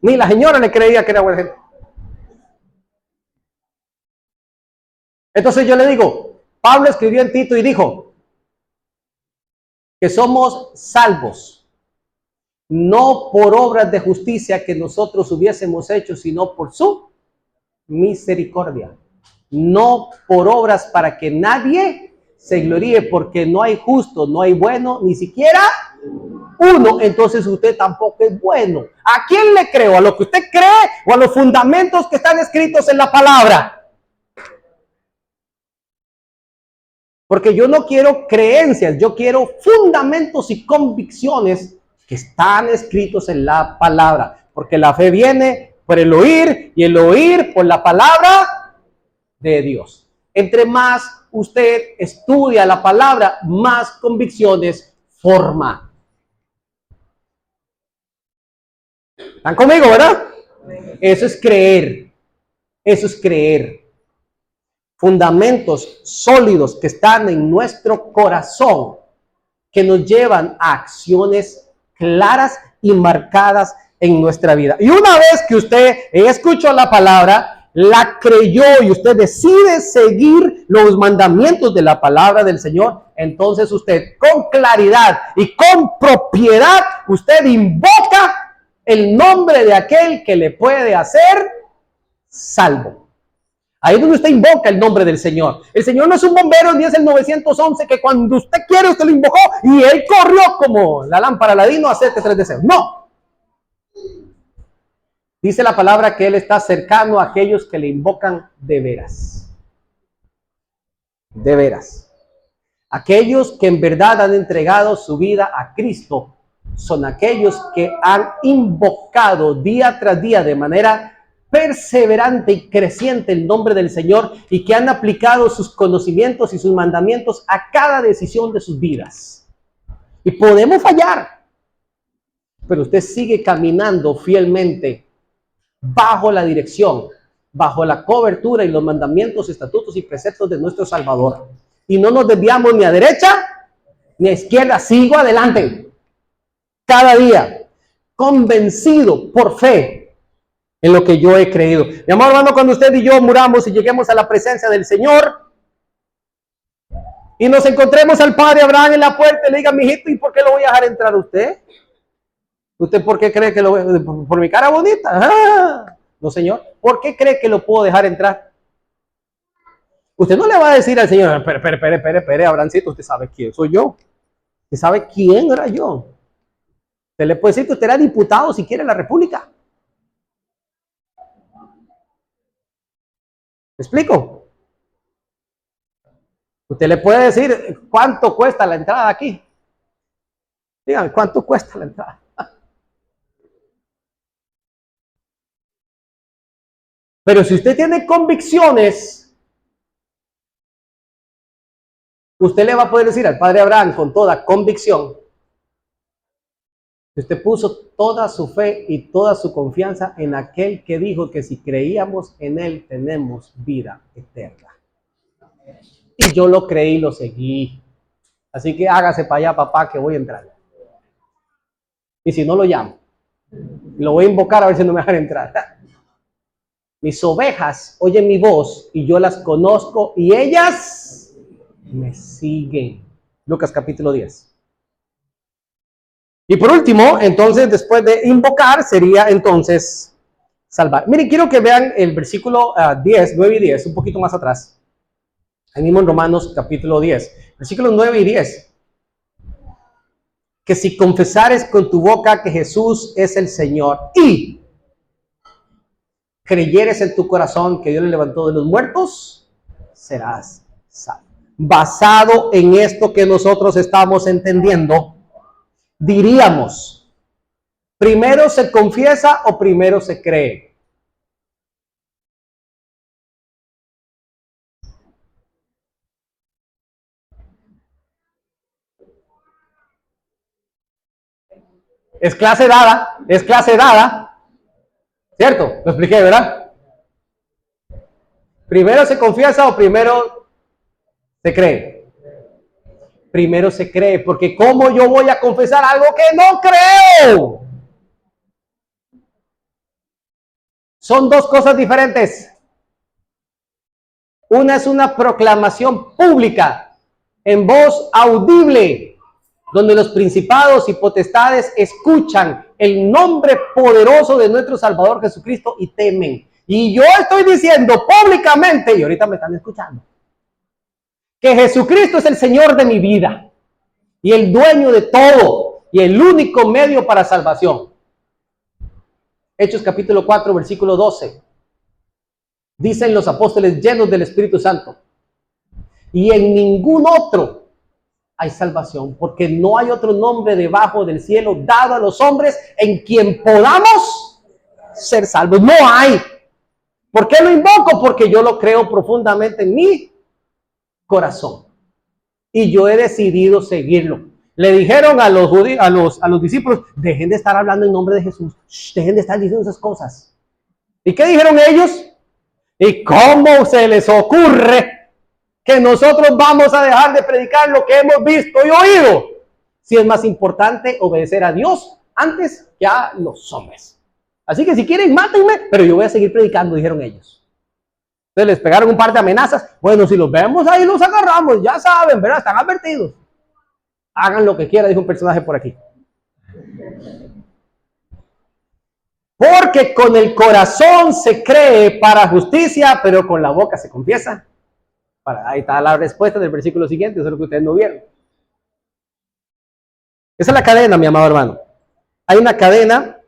Ni la señora le creía que era buena gente. Entonces yo le digo, Pablo escribió en Tito y dijo que somos salvos, no por obras de justicia que nosotros hubiésemos hecho, sino por su misericordia. No por obras para que nadie se gloríe, porque no hay justo, no hay bueno, ni siquiera uno. Entonces usted tampoco es bueno. ¿A quién le creo? ¿A lo que usted cree o a los fundamentos que están escritos en la palabra? Porque yo no quiero creencias, yo quiero fundamentos y convicciones que están escritos en la palabra. Porque la fe viene por el oír y el oír por la palabra de Dios. Entre más usted estudia la palabra, más convicciones forma. ¿Están conmigo, verdad? Eso es creer. Eso es creer. Fundamentos sólidos que están en nuestro corazón, que nos llevan a acciones claras y marcadas en nuestra vida. Y una vez que usted escuchó la palabra la creyó y usted decide seguir los mandamientos de la palabra del Señor, entonces usted con claridad y con propiedad, usted invoca el nombre de aquel que le puede hacer salvo. Ahí es donde usted invoca el nombre del Señor. El Señor no es un bombero ni es el 911 que cuando usted quiere usted lo invocó y él corrió como la lámpara Aladino a hacerte 3 deseos. No. Dice la palabra que Él está cercano a aquellos que le invocan de veras. De veras. Aquellos que en verdad han entregado su vida a Cristo son aquellos que han invocado día tras día de manera perseverante y creciente el nombre del Señor y que han aplicado sus conocimientos y sus mandamientos a cada decisión de sus vidas. Y podemos fallar, pero usted sigue caminando fielmente bajo la dirección, bajo la cobertura y los mandamientos, estatutos y preceptos de nuestro Salvador. Y no nos desviamos ni a derecha ni a izquierda, sigo adelante. Cada día, convencido por fe en lo que yo he creído. Mi amor hermano, cuando usted y yo muramos y lleguemos a la presencia del Señor y nos encontremos al Padre Abraham en la puerta y le diga, mijito, ¿y por qué lo voy a dejar entrar a usted? ¿Usted por qué cree que lo por mi cara bonita? Ah, no, Señor. ¿Por qué cree que lo puedo dejar entrar? Usted no le va a decir al Señor, espere, Abrancito, usted sabe quién soy yo. Usted sabe quién era yo. Usted le puede decir que usted era diputado si quiere en la República. ¿Me explico? Usted le puede decir cuánto cuesta la entrada aquí. Dígame, ¿cuánto cuesta la entrada? Pero si usted tiene convicciones, usted le va a poder decir al Padre Abraham con toda convicción que usted puso toda su fe y toda su confianza en aquel que dijo que si creíamos en él tenemos vida eterna. Y yo lo creí y lo seguí. Así que hágase para allá, papá, que voy a entrar. Y si no, lo llamo. Lo voy a invocar a ver si no me dejan entrar. Mis ovejas oyen mi voz y yo las conozco y ellas me siguen. Lucas capítulo 10. Y por último, entonces, después de invocar, sería entonces salvar. Miren, quiero que vean el versículo 10, 9 y 10, un poquito más atrás. Ahí mismo en Romanos capítulo 10, versículos 9 y 10. Que si confesares con tu boca que Jesús es el Señor y creyeres en tu corazón que Dios le levantó de los muertos, serás salvo. Basado en esto que nosotros estamos entendiendo, diríamos, ¿primero se confiesa o primero se cree? Es clase dada, ¿cierto? Lo expliqué, ¿verdad? ¿Primero se confiesa o primero se cree? Primero se cree, porque ¿cómo yo voy a confesar algo que no creo? Son dos cosas diferentes. Una es una proclamación pública, en voz audible, donde los principados y potestades escuchan el nombre poderoso de nuestro Salvador Jesucristo y temen. Y yo estoy diciendo públicamente, y ahorita me están escuchando, que Jesucristo es el Señor de mi vida y el dueño de todo y el único medio para salvación. Hechos capítulo 4, versículo 12. Dicen los apóstoles llenos del Espíritu Santo, y en ningún otro hay salvación, porque no hay otro nombre debajo del cielo dado a los hombres en quien podamos ser salvos. No hay. ¿Por qué lo invoco? Porque yo lo creo profundamente en mi corazón y yo he decidido seguirlo. Le dijeron a los discípulos, dejen de estar hablando en nombre de Jesús, dejen de estar diciendo esas cosas. ¿Y qué dijeron ellos? ¿Y cómo se les ocurre que nosotros vamos a dejar de predicar lo que hemos visto y oído? Si es más importante obedecer a Dios antes que a los hombres. Así que si quieren, mátenme, pero yo voy a seguir predicando, dijeron ellos. Entonces les pegaron un par de amenazas. Bueno, si los vemos ahí, los agarramos, ya saben, ¿verdad? Están advertidos. Hagan lo que quieran, dijo un personaje por aquí. Porque con el corazón se cree para justicia, pero con la boca se confiesa. Ahí está la respuesta del versículo siguiente, eso es lo que ustedes no vieron. Esa es la cadena, mi amado hermano. Hay una cadena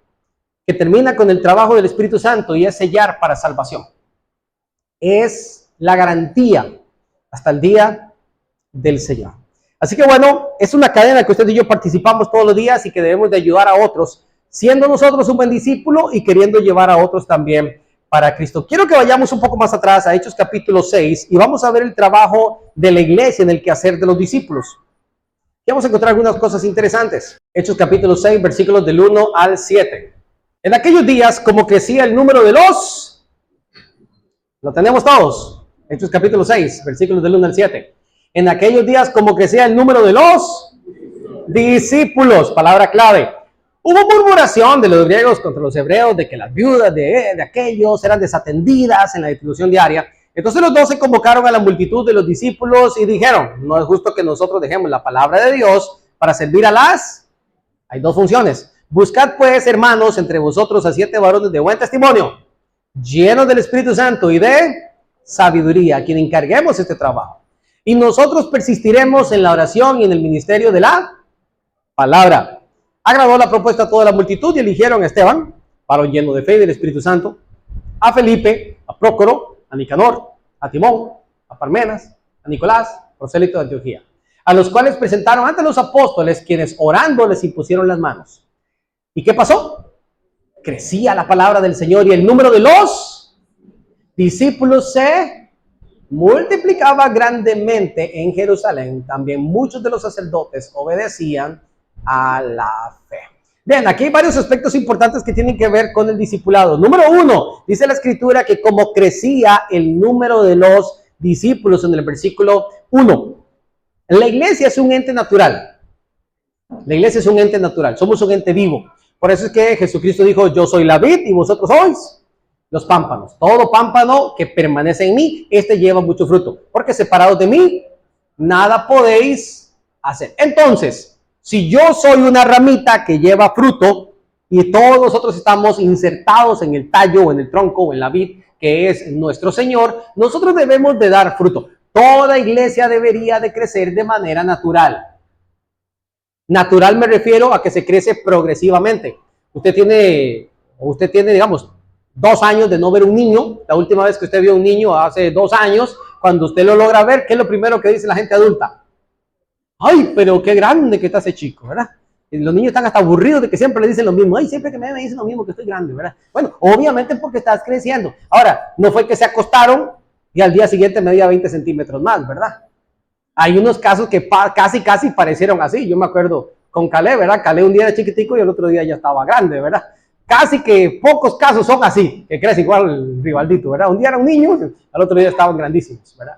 que termina con el trabajo del Espíritu Santo y es sellar para salvación. Es la garantía hasta el día del Señor. Así que bueno, es una cadena que usted y yo participamos todos los días y que debemos de ayudar a otros, siendo nosotros un buen discípulo y queriendo llevar a otros también para Cristo. Quiero que vayamos un poco más atrás a Hechos capítulo 6 y vamos a ver el trabajo de la iglesia en el quehacer de los discípulos. Y vamos a encontrar algunas cosas interesantes. Hechos capítulo 6, versículos del 1 al 7. En aquellos días, como crecía el número de los... ¿Lo tenemos todos? Hechos capítulo 6, versículos del 1 al 7. En aquellos días, como crecía el número de los discípulos, palabra clave. Hubo murmuración de los griegos contra los hebreos de que las viudas de aquellos eran desatendidas en la distribución diaria. Entonces los 12 convocaron a la multitud de los discípulos y dijeron, no es justo que nosotros dejemos la palabra de Dios para servir a las... Hay dos funciones. Buscad pues, hermanos, entre vosotros a 7 varones de buen testimonio, llenos del Espíritu Santo y de sabiduría, a quien encarguemos este trabajo. Y nosotros persistiremos en la oración y en el ministerio de la palabra. Agradó la propuesta a toda la multitud y eligieron a Esteban, varón lleno de fe y del Espíritu Santo, a Felipe, a Prócoro, a Nicanor, a Timón, a Parmenas, a Nicolás, prosélito de Antioquía, a los cuales presentaron ante los apóstoles, quienes orando les impusieron las manos. ¿Y qué pasó? Crecía la palabra del Señor y el número de los discípulos se multiplicaba grandemente en Jerusalén. También muchos de los sacerdotes obedecían a la fe. Bien, aquí hay varios aspectos importantes que tienen que ver con el discipulado. Número 1, dice la escritura que como crecía el número de los discípulos en el versículo 1. La iglesia es un ente natural. La iglesia es un ente natural, somos un ente vivo. Por eso es que Jesucristo dijo, yo soy la vid y vosotros sois los pámpanos. Todo pámpano que permanece en mí, este lleva mucho fruto. Porque separados de mí, nada podéis hacer. Entonces, si yo soy una ramita que lleva fruto y todos nosotros estamos insertados en el tallo o en el tronco o en la vid que es nuestro Señor, nosotros debemos de dar fruto. Toda iglesia debería de crecer de manera natural. Natural me refiero a que se crece progresivamente. Usted tiene, digamos, 2 años de no ver un niño. La última vez que usted vio un niño hace 2 años, cuando usted lo logra ver, ¿qué es lo primero que dice la gente adulta? Ay, pero qué grande que está ese chico, ¿verdad? Y los niños están hasta aburridos de que siempre le dicen lo mismo. Ay, siempre que me dicen lo mismo, que estoy grande, ¿verdad? Bueno, obviamente porque estás creciendo. Ahora, no fue que se acostaron y al día siguiente medía 20 centímetros más, ¿verdad? Hay unos casos que casi parecieron así. Yo me acuerdo con Caleb, ¿verdad? Caleb un día era chiquitico y el otro día ya estaba grande, ¿verdad? Casi que pocos casos son así, que crece igual el rivaldito, ¿verdad? Un día era un niño, al otro día estaban grandísimos, ¿verdad?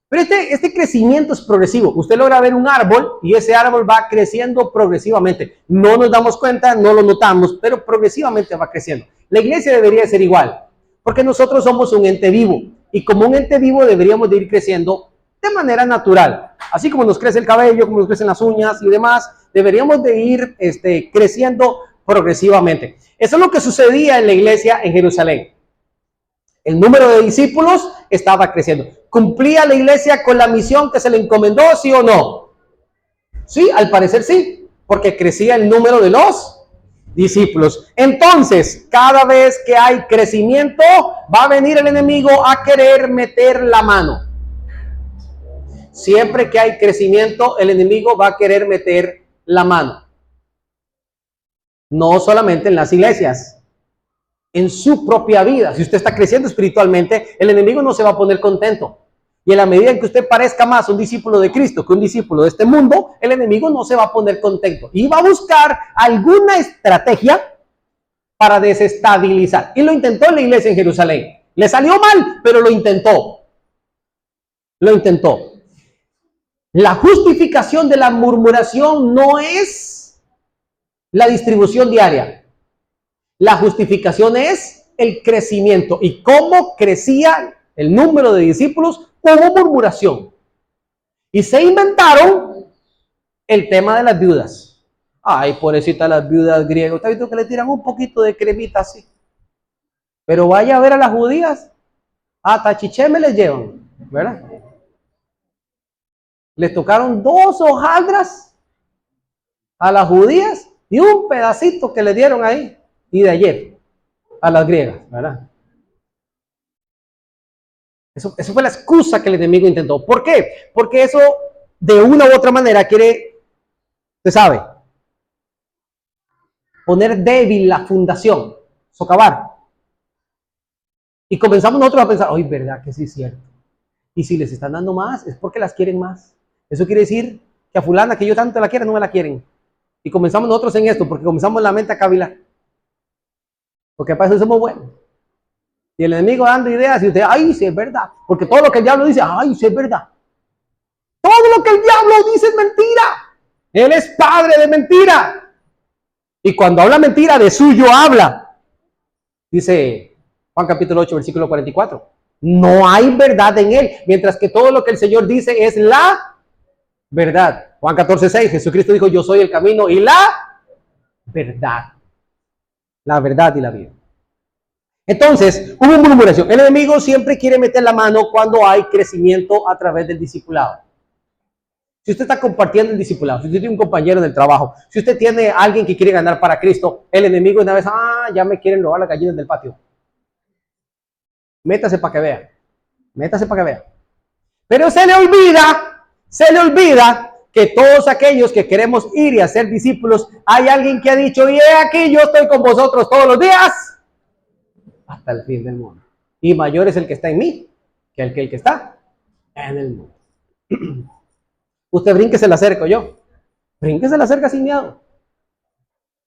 Pero este crecimiento es progresivo. Usted logra ver un árbol y ese árbol va creciendo progresivamente. No nos damos cuenta, no lo notamos, pero progresivamente va creciendo. La iglesia debería ser igual, porque nosotros somos un ente vivo y como un ente vivo deberíamos de ir creciendo de manera natural. Así como nos crece el cabello, como nos crecen las uñas y demás, deberíamos de ir creciendo progresivamente. Eso es lo que sucedía en la iglesia en Jerusalén. El número de discípulos estaba creciendo. ¿Cumplía la iglesia con la misión que se le encomendó, sí o no? Sí, al parecer sí, porque crecía el número de los discípulos. Entonces, cada vez que hay crecimiento, va a venir el enemigo a querer meter la mano. Siempre que hay crecimiento, el enemigo va a querer meter la mano. No solamente en las iglesias, en su propia vida. Si usted está creciendo espiritualmente, el enemigo no se va a poner contento. Y en la medida en que usted parezca más un discípulo de Cristo que un discípulo de este mundo, el enemigo no se va a poner contento. Y va a buscar alguna estrategia para desestabilizar. Y lo intentó en la iglesia en Jerusalén. Le salió mal, pero lo intentó. Lo intentó. La justificación de la murmuración no es la distribución diaria. La justificación es el crecimiento. ¿Y cómo crecía el número de discípulos, hubo murmuración. Y se inventaron el tema de las viudas. Ay, pobrecita las viudas griegas. ¿Usted ha visto que le tiran un poquito de cremita así? Pero vaya a ver a las judías. Hasta chicheme les llevan, ¿verdad? Les tocaron 2 hojaldras a las judías y un pedacito que le dieron ahí. Y de ayer a las griegas, ¿verdad? Eso fue la excusa que el enemigo intentó. ¿Por qué? Porque eso de una u otra manera quiere, usted sabe, poner débil la fundación, socavar. Y comenzamos nosotros a pensar, ¡ay, verdad que sí es cierto! Y si les están dando más, es porque las quieren más. Eso quiere decir que a fulana que yo tanto la quiero, no me la quieren. Y comenzamos nosotros en esto, porque comenzamos la mente a cavilar. Porque para eso somos buenos. Y el enemigo dando ideas y usted, ¡ay, sí es verdad! Porque todo lo que el diablo dice, ¡ay, sí es verdad! Todo lo que el diablo dice es mentira. Él es padre de mentira. Y cuando habla mentira, de suyo habla. Dice Juan capítulo 8, versículo 44. No hay verdad en él, mientras que todo lo que el Señor dice es la verdad. Juan 14, 6, Jesucristo dijo, yo soy el camino y la verdad. La verdad y la vida. Entonces, hubo murmuración. El enemigo siempre quiere meter la mano cuando hay crecimiento a través del discipulado. Si usted está compartiendo el discipulado, si usted tiene un compañero en el trabajo, si usted tiene a alguien que quiere ganar para Cristo, el enemigo una vez, ya me quieren robar las gallinas del patio. Métase para que vea. Métase para que vea. Pero se le olvida que todos aquellos que queremos ir y hacer discípulos, hay alguien que ha dicho, y he aquí, yo estoy con vosotros todos los días hasta el fin del mundo. Y mayor es el que está en mí que el que está en el mundo. Usted brínquese la cerca, yo. Brínquese la cerca sin miedo.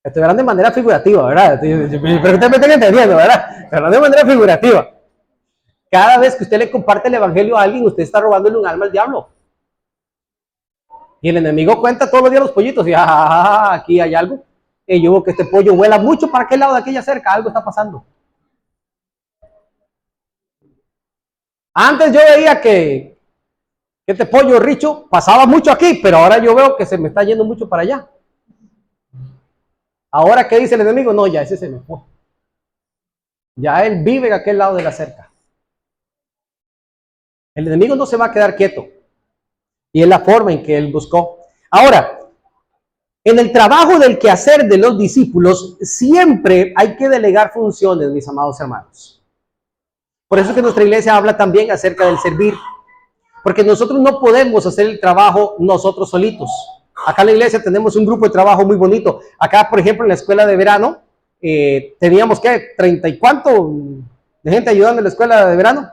Estoy hablando de manera figurativa, ¿verdad? Pero ustedes me están entendiendo, ¿verdad? Estoy hablando de manera figurativa. Cada vez que usted le comparte el evangelio a alguien, usted está robándole un alma al diablo. Y el enemigo cuenta todos los días los pollitos y aquí hay algo. Y yo veo que este pollo vuela mucho para aquel lado de aquella cerca, algo está pasando. Antes yo veía que este pollo richo pasaba mucho aquí, pero ahora yo veo que se me está yendo mucho para allá. Ahora, ¿qué dice el enemigo? No, ya ese se me fue. Ya él vive en aquel lado de la cerca. El enemigo no se va a quedar quieto. Y es la forma en que él buscó. Ahora, en el trabajo del quehacer de los discípulos, siempre hay que delegar funciones, mis amados hermanos. Por eso es que nuestra iglesia habla también acerca del servir. Porque nosotros no podemos hacer el trabajo nosotros solitos. Acá en la iglesia tenemos un grupo de trabajo muy bonito. Acá, por ejemplo, en la escuela de verano, teníamos, ¿qué? 30 y cuánto de gente ayudando en la escuela de verano.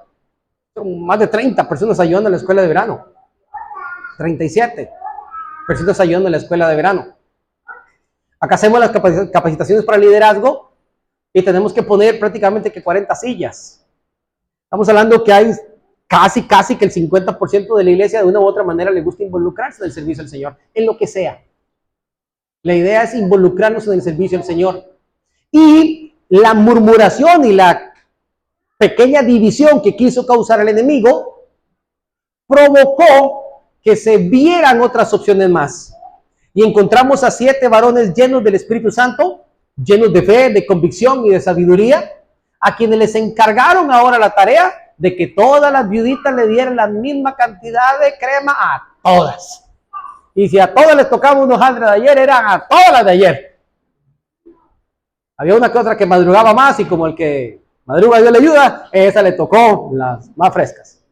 Más de 30 personas ayudando en la escuela de verano. 37 personas ayudando en la escuela de verano. Acá hacemos las capacitaciones para liderazgo y tenemos que poner prácticamente que 40 sillas. Estamos hablando que hay casi que el 50% de la iglesia de una u otra manera le gusta involucrarse en el servicio al Señor, en lo que sea. La idea es involucrarnos en el servicio al Señor. Y la murmuración y la pequeña división que quiso causar el enemigo provocó que se vieran otras opciones más. Y encontramos a 7 varones llenos del Espíritu Santo, llenos de fe, de convicción y de sabiduría, a quienes les encargaron ahora la tarea de que todas las viuditas le dieran la misma cantidad de crema a todas. Y si a todas les tocaba unos hojaldre de ayer, eran a todas las de ayer. Había una que otra que madrugaba más y como el que madruga Dios le ayuda, esa le tocó las más frescas.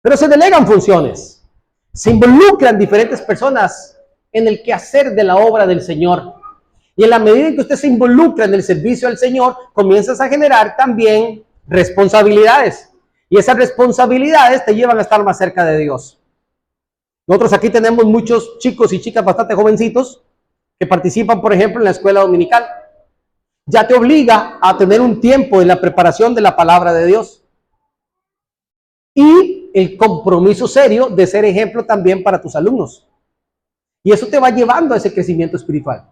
Pero se delegan funciones, se involucran diferentes personas en el quehacer de la obra del Señor. Y en la medida en que usted se involucra en el servicio al Señor, comienzas a generar también responsabilidades. Y esas responsabilidades te llevan a estar más cerca de Dios. Nosotros aquí tenemos muchos chicos y chicas bastante jovencitos que participan, por ejemplo, en la escuela dominical. Ya te obliga a tener un tiempo en la preparación de la palabra de Dios. Y el compromiso serio de ser ejemplo también para tus alumnos. Y eso te va llevando a ese crecimiento espiritual.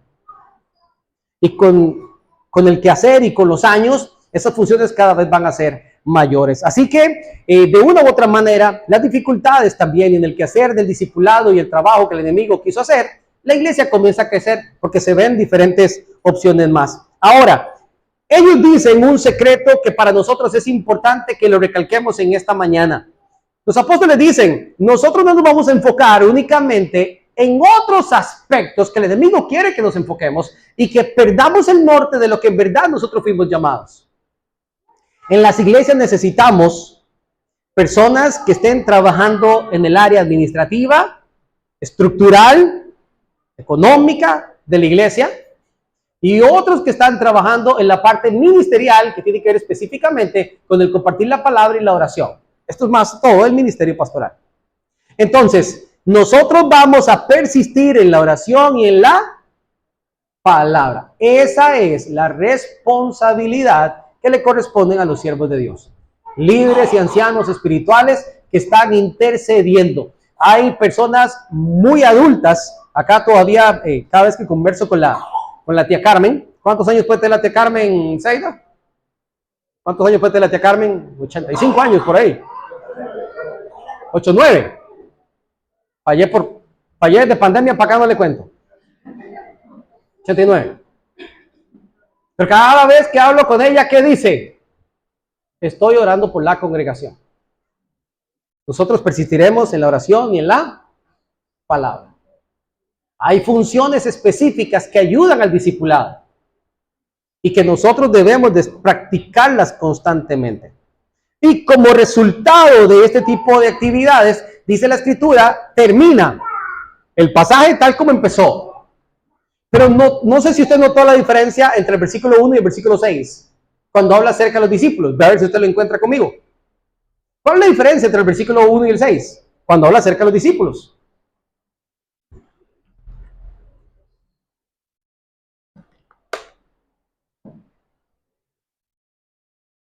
Y con el quehacer y con los años, esas funciones cada vez van a ser mayores. Así que, de una u otra manera, las dificultades también en el quehacer del discipulado y el trabajo que el enemigo quiso hacer, la iglesia comienza a crecer porque se ven diferentes opciones más. Ahora, ellos dicen un secreto que para nosotros es importante que lo recalquemos en esta mañana. Los apóstoles dicen, nosotros no nos vamos a enfocar únicamente en otros aspectos que el enemigo quiere que nos enfoquemos y que perdamos el norte de lo que en verdad nosotros fuimos llamados. En las iglesias necesitamos personas que estén trabajando en el área administrativa, estructural, económica de la iglesia, y otros que están trabajando en la parte ministerial que tiene que ver específicamente con el compartir la palabra y la oración. Esto es más todo el ministerio pastoral. Entonces, nosotros vamos a persistir en la oración y en la palabra. Esa es la responsabilidad que le corresponden a los siervos de Dios. Líderes y ancianos espirituales que están intercediendo. Hay personas muy adultas. Acá todavía, cada vez que converso con la tía Carmen. ¿Cuántos años puede tener la tía Carmen, Zaida? ¿Cuántos años puede tener la tía Carmen? 85 años por ahí. 89. Ayer de pandemia para acá no le cuento. 89. Pero cada vez que hablo con ella, ¿qué dice? Estoy orando por la congregación. Nosotros persistiremos en la oración y en la palabra. Hay funciones específicas que ayudan al discipulado y que nosotros debemos de practicarlas constantemente. Y como resultado de este tipo de actividades, dice la Escritura, termina el pasaje tal como empezó. Pero no sé si usted notó la diferencia entre el versículo 1 y el versículo 6, cuando habla acerca de los discípulos. A ver si usted lo encuentra conmigo. ¿Cuál es la diferencia entre el versículo 1 y el 6? Cuando habla acerca de los discípulos.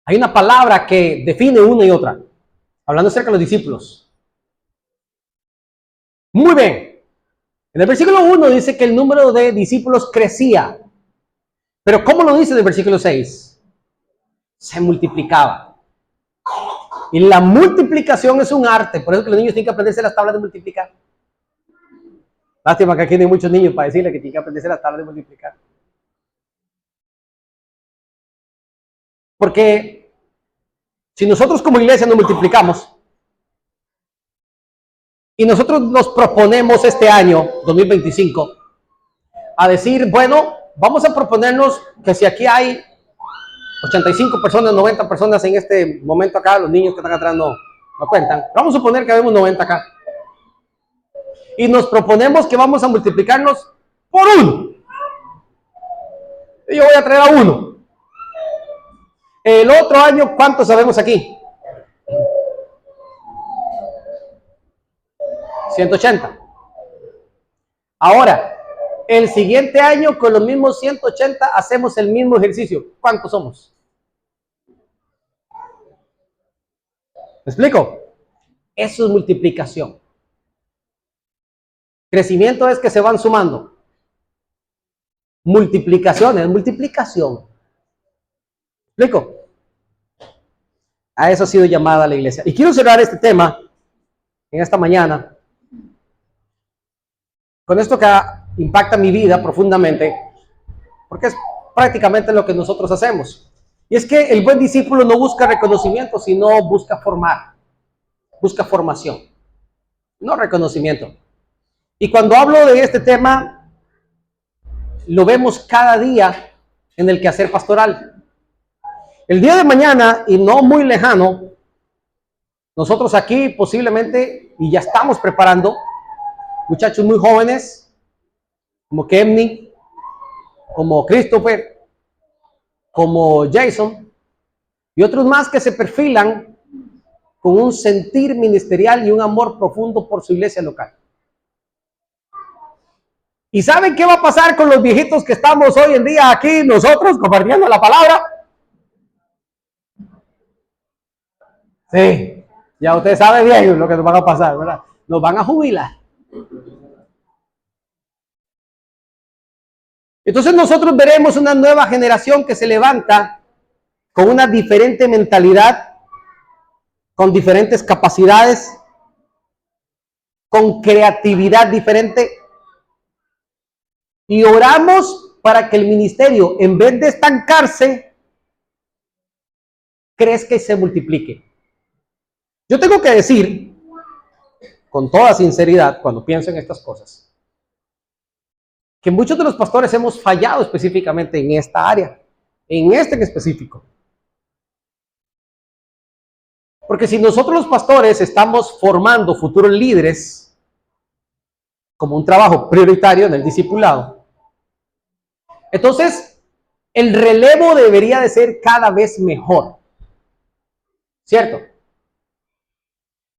Hay una palabra que define una y otra, hablando acerca de los discípulos. Muy bien. En el versículo 1 dice que el número de discípulos crecía. Pero ¿cómo lo dice en el versículo 6? Se multiplicaba. Y la multiplicación es un arte. Por eso que los niños tienen que aprenderse las tablas de multiplicar. Lástima que aquí no hay muchos niños para decirle que tienen que aprenderse las tablas de multiplicar. Porque si nosotros como iglesia nos multiplicamos y nosotros nos proponemos este año, 2025, a decir, bueno, vamos a proponernos que si aquí hay 85 personas, 90 personas en este momento acá, los niños que están atrás no cuentan, vamos a suponer que habemos 90 acá. Y nos proponemos que vamos a multiplicarnos por 1. Y yo voy a traer a 1. El otro año, ¿cuántos sabemos aquí? 180. Ahora, el siguiente año con los mismos 180 hacemos el mismo ejercicio. ¿Cuántos somos? ¿Me explico? Eso es multiplicación. Crecimiento es que se van sumando. Multiplicación es multiplicación. ¿Me explico? A eso ha sido llamada la iglesia. Y quiero cerrar este tema en esta mañana con esto que impacta mi vida profundamente, porque es prácticamente lo que nosotros hacemos. Y es que el buen discípulo no busca reconocimiento, sino busca formar, busca formación, no reconocimiento. Y cuando hablo de este tema, lo vemos cada día en el quehacer pastoral. El día de mañana, y no muy lejano, nosotros aquí posiblemente, y ya estamos preparando, muchachos muy jóvenes, como Kemny, como Christopher, como Jason, y otros más que se perfilan con un sentir ministerial y un amor profundo por su iglesia local. ¿Y saben qué va a pasar con los viejitos que estamos hoy en día aquí nosotros compartiendo la palabra? Sí, ya usted sabe bien lo que nos van a pasar, ¿verdad? Nos van a jubilar. Entonces nosotros veremos una nueva generación que se levanta con una diferente mentalidad con diferentes capacidades, con creatividad diferente. Y oramos para que el ministerio, en vez de estancarse, crezca y se multiplique. Yo tengo que decir, con toda sinceridad, cuando pienso en estas cosas, que muchos de los pastores hemos fallado específicamente en esta área, en este en específico. Porque si nosotros los pastores estamos formando futuros líderes como un trabajo prioritario en el discipulado, entonces el relevo debería de ser cada vez mejor, ¿cierto?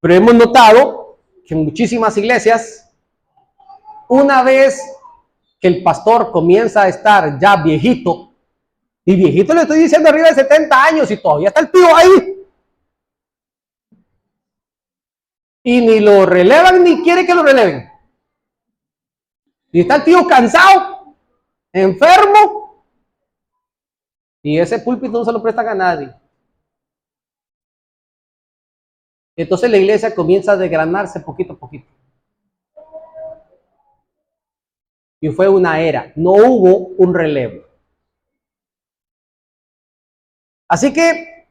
Pero hemos notado que en muchísimas iglesias, una vez que el pastor comienza a estar ya viejito, y viejito le estoy diciendo arriba de 70 años y todavía está el tío ahí, y ni lo relevan ni quiere que lo releven. Y está el tío cansado, enfermo, y ese púlpito no se lo prestan a nadie. Entonces la iglesia comienza a desgranarse poquito a poquito. Y fue una era, no hubo un relevo. Así que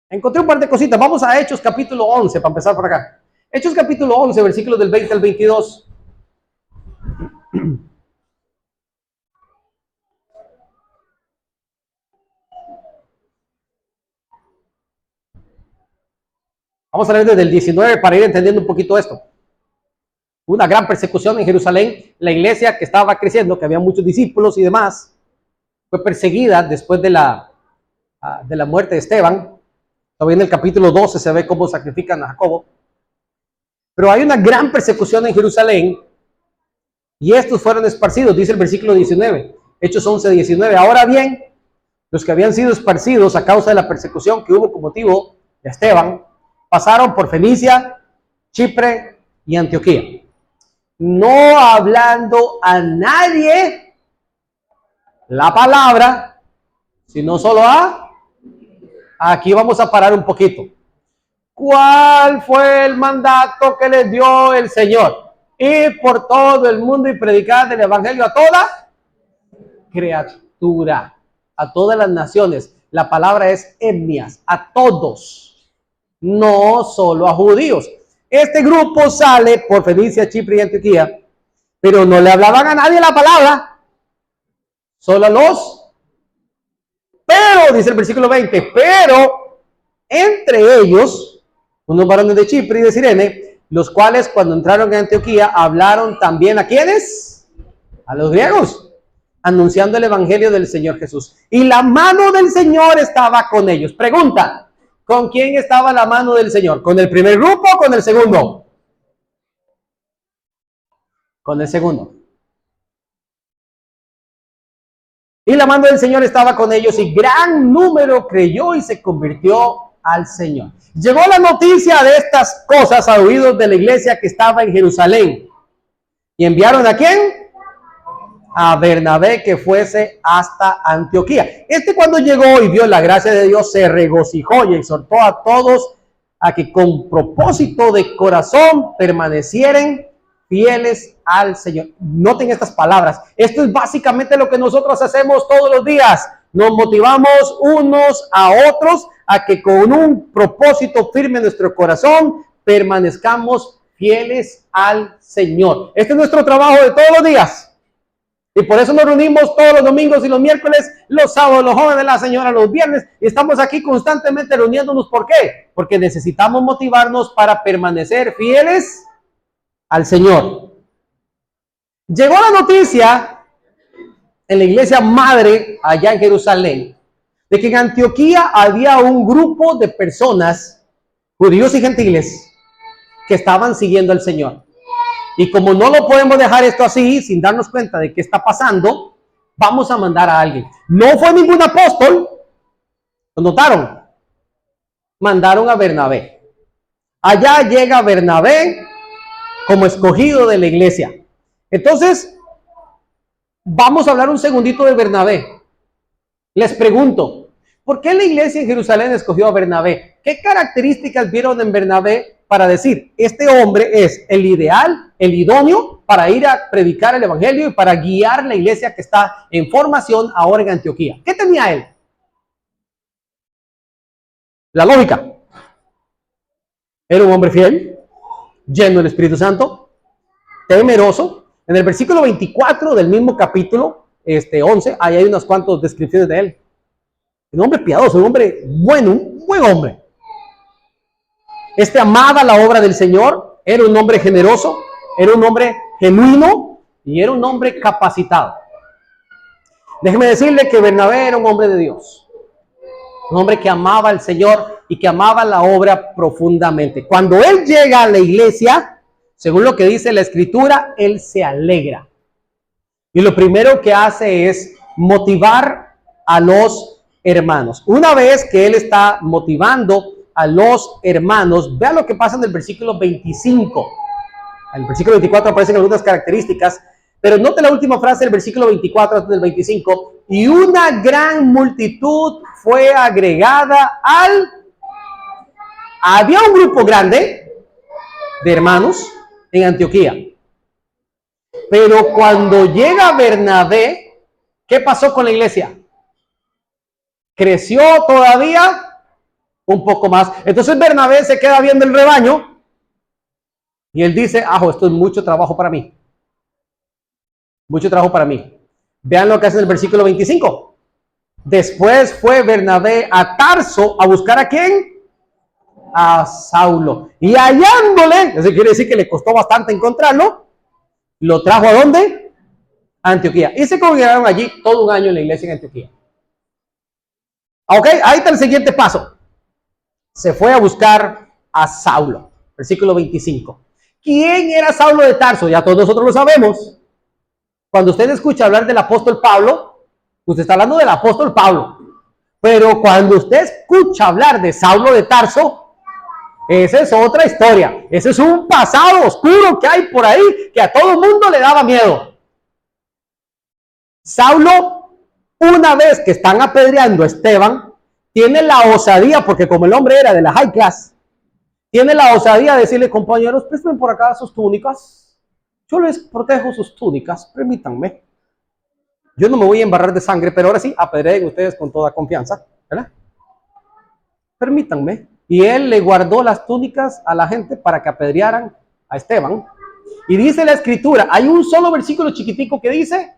encontré un par de cositas. Vamos a Hechos capítulo 11 para empezar por acá. Hechos capítulo 11, versículos del 20 al 22. Vamos a leer desde el 19 para ir entendiendo un poquito esto. Una gran persecución en Jerusalén. La iglesia que estaba creciendo, que había muchos discípulos y demás, fue perseguida después de la muerte de Esteban. Todavía en el capítulo 12 se ve cómo sacrifican a Jacobo. Pero hay una gran persecución en Jerusalén y estos fueron esparcidos, dice el versículo 19, Hechos 11, 19. Ahora bien, los que habían sido esparcidos a causa de la persecución que hubo con motivo de Esteban, pasaron por Fenicia, Chipre y Antioquía, no hablando a nadie la palabra, sino solo aquí vamos a parar un poquito. ¿Cuál fue el mandato que les dio el Señor? Ir por todo el mundo y predicar el evangelio a toda criatura, a todas las naciones. La palabra es etnias, a todos, no solo a judíos. Este grupo sale por Fenicia, Chipre y Antioquía, pero no le hablaban a nadie la palabra, solo a los. Pero, dice el versículo 20, pero entre ellos, unos varones de Chipre y de Cirene, los cuales cuando entraron en Antioquía hablaron también ¿a quiénes? A los griegos, anunciando el evangelio del Señor Jesús. Y la mano del Señor estaba con ellos. Pregunta, ¿con quién estaba la mano del Señor? ¿Con el primer grupo o con el segundo? Con el segundo. Y la mano del Señor estaba con ellos y gran número creyó y se convirtió al Señor. Llegó la noticia de estas cosas a oídos de la iglesia que estaba en Jerusalén. ¿Y enviaron a quién? A Bernabé que fuese hasta Antioquía. Cuando llegó y vio la gracia de Dios se regocijó y exhortó a todos a que con propósito de corazón permanecieren fieles al Señor. Noten estas palabras. Esto es básicamente lo que nosotros hacemos todos los días. Nos motivamos unos a otros a que con un propósito firme en nuestro corazón permanezcamos fieles al Señor. Este es nuestro trabajo de todos los días. Y por eso nos reunimos todos los domingos y los miércoles, los sábados, los jóvenes de la señora, los viernes. Y estamos aquí constantemente reuniéndonos. ¿Por qué? Porque necesitamos motivarnos para permanecer fieles al Señor. Llegó la noticia en la iglesia madre allá en Jerusalén de que en Antioquía había un grupo de personas, judíos y gentiles, que estaban siguiendo al Señor. Y como no lo podemos dejar esto así, sin darnos cuenta de qué está pasando, vamos a mandar a alguien. No fue ningún apóstol, ¿lo notaron? Mandaron a Bernabé. Allá llega Bernabé como escogido de la iglesia. Entonces, vamos a hablar un segundito de Bernabé. Les pregunto, ¿Por qué la iglesia en Jerusalén escogió a Bernabé? ¿Qué características vieron en Bernabé para decir, este hombre es el ideal, el idóneo para ir a predicar el evangelio y para guiar la iglesia que está en formación ahora en Antioquía? ¿Qué tenía él? La lógica. Era un hombre fiel, lleno del Espíritu Santo, temeroso. En el versículo 24 del mismo capítulo 11, ahí hay unas cuantas descripciones de él. Un hombre piadoso, un hombre bueno, un buen hombre. Amaba la obra del Señor, era un hombre generoso, era un hombre genuino y era un hombre capacitado. Déjeme decirle que Bernabé era un hombre de Dios, un hombre que amaba al Señor y que amaba la obra profundamente. Cuando él llega a la iglesia, según lo que dice la Escritura, él se alegra. Y lo primero que hace es motivar a los hermanos. Una vez que él está motivando a los hermanos, vea lo que pasa en el versículo 25. En el versículo 24 aparecen algunas características, pero note la última frase del versículo 24 antes del 25. Y una gran multitud fue agregada Había un grupo grande de hermanos en Antioquía. Pero cuando llega Bernabé, ¿qué pasó con la iglesia? Creció todavía un poco más. Entonces Bernabé se queda viendo el rebaño y él dice, esto es mucho trabajo para mí. Mucho trabajo para mí. Vean lo que hace en el versículo 25. Después fue Bernabé a Tarso a buscar ¿a quién? A Saulo. Y hallándole, eso quiere decir que le costó bastante encontrarlo, lo trajo ¿a dónde? A Antioquía. Y se congregaron allí todo un año en la iglesia en Antioquía. Ok, ahí está el siguiente paso. Se fue a buscar a Saulo. Versículo 25. ¿Quién era Saulo de Tarso? Ya todos nosotros lo sabemos. Cuando usted escucha hablar del apóstol Pablo, usted está hablando del apóstol Pablo. Pero cuando usted escucha hablar de Saulo de Tarso, esa es otra historia. Ese es un pasado oscuro que hay por ahí que a todo el mundo le daba miedo. Saulo, una vez que están apedreando a Esteban, tiene la osadía, porque como el hombre era de la high class, tiene la osadía de decirle, compañeros, préstenme por acá sus túnicas. Yo les protejo sus túnicas, permítanme. Yo no me voy a embarrar de sangre, pero ahora sí, apedreen ustedes con toda confianza, ¿verdad? Permítanme. Y él le guardó las túnicas a la gente para que apedrearan a Esteban. Y dice la Escritura, hay un solo versículo chiquitico que dice,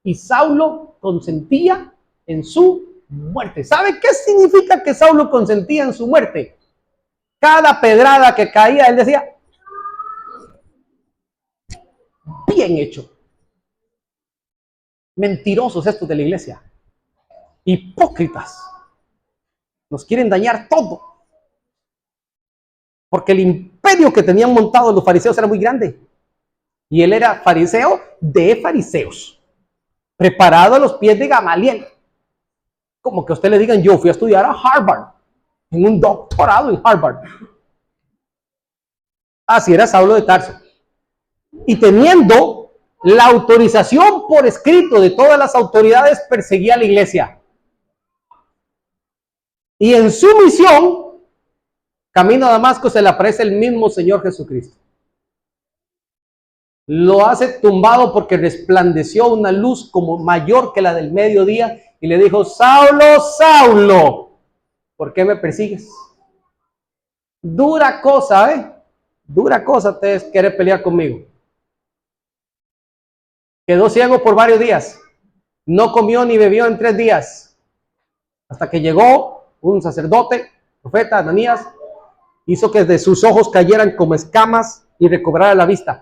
y Saulo consentía en su muerte. ¿Sabe qué significa que Saulo consentía en su muerte? Cada pedrada que caía, él decía, bien hecho. Mentirosos estos de la iglesia. Hipócritas. Nos quieren dañar todo. Porque el imperio que tenían montado los fariseos era muy grande. Y él era fariseo de fariseos. Preparado a los pies de Gamaliel. Como que a usted le digan, yo fui a estudiar a Harvard. En un doctorado en Harvard. Así era Saulo de Tarso. Y teniendo la autorización por escrito de todas las autoridades, perseguía a la iglesia. Y en su misión, camino a Damasco, se le aparece el mismo Señor Jesucristo. Lo hace tumbado porque resplandeció una luz como mayor que la del mediodía y le dijo, Saulo, Saulo, ¿por qué me persigues? Dura cosa, dura cosa te es querer pelear conmigo. Quedó ciego por varios días. No comió ni bebió en 3 días. Hasta que llegó un sacerdote, profeta, Ananías, hizo que de sus ojos cayeran como escamas y recobrara la vista.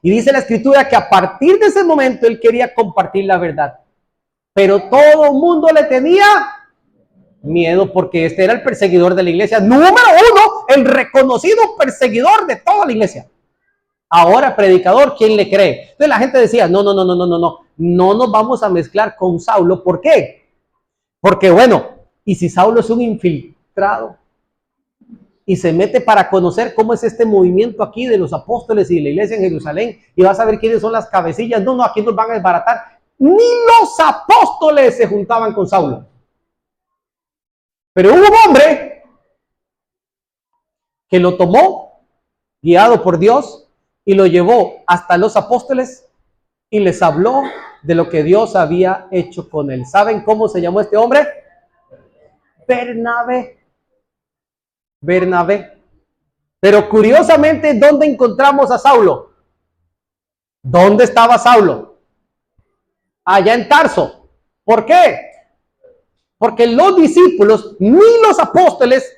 Y dice la Escritura que a partir de ese momento él quería compartir la verdad. Pero todo el mundo le tenía miedo porque este era el perseguidor de la iglesia. Número 1, el reconocido perseguidor de toda la iglesia. Ahora predicador, ¿quién le cree? Entonces la gente decía, no nos vamos a mezclar con Saulo. ¿Por qué? Porque bueno, ¿y si Saulo es un infiltrado? Y se mete para conocer cómo es este movimiento aquí de los apóstoles y de la iglesia en Jerusalén, y vas a ver quiénes son las cabecillas. No, aquí nos van a desbaratar. Ni los apóstoles se juntaban con Saulo. Pero hubo un hombre que lo tomó, guiado por Dios, y lo llevó hasta los apóstoles y les habló de lo que Dios había hecho con él. ¿Saben cómo se llamó este hombre? Bernabé. Bernabé. Pero curiosamente, ¿dónde encontramos a Saulo? ¿Dónde estaba Saulo? Allá en Tarso. ¿Por qué? Porque los discípulos ni los apóstoles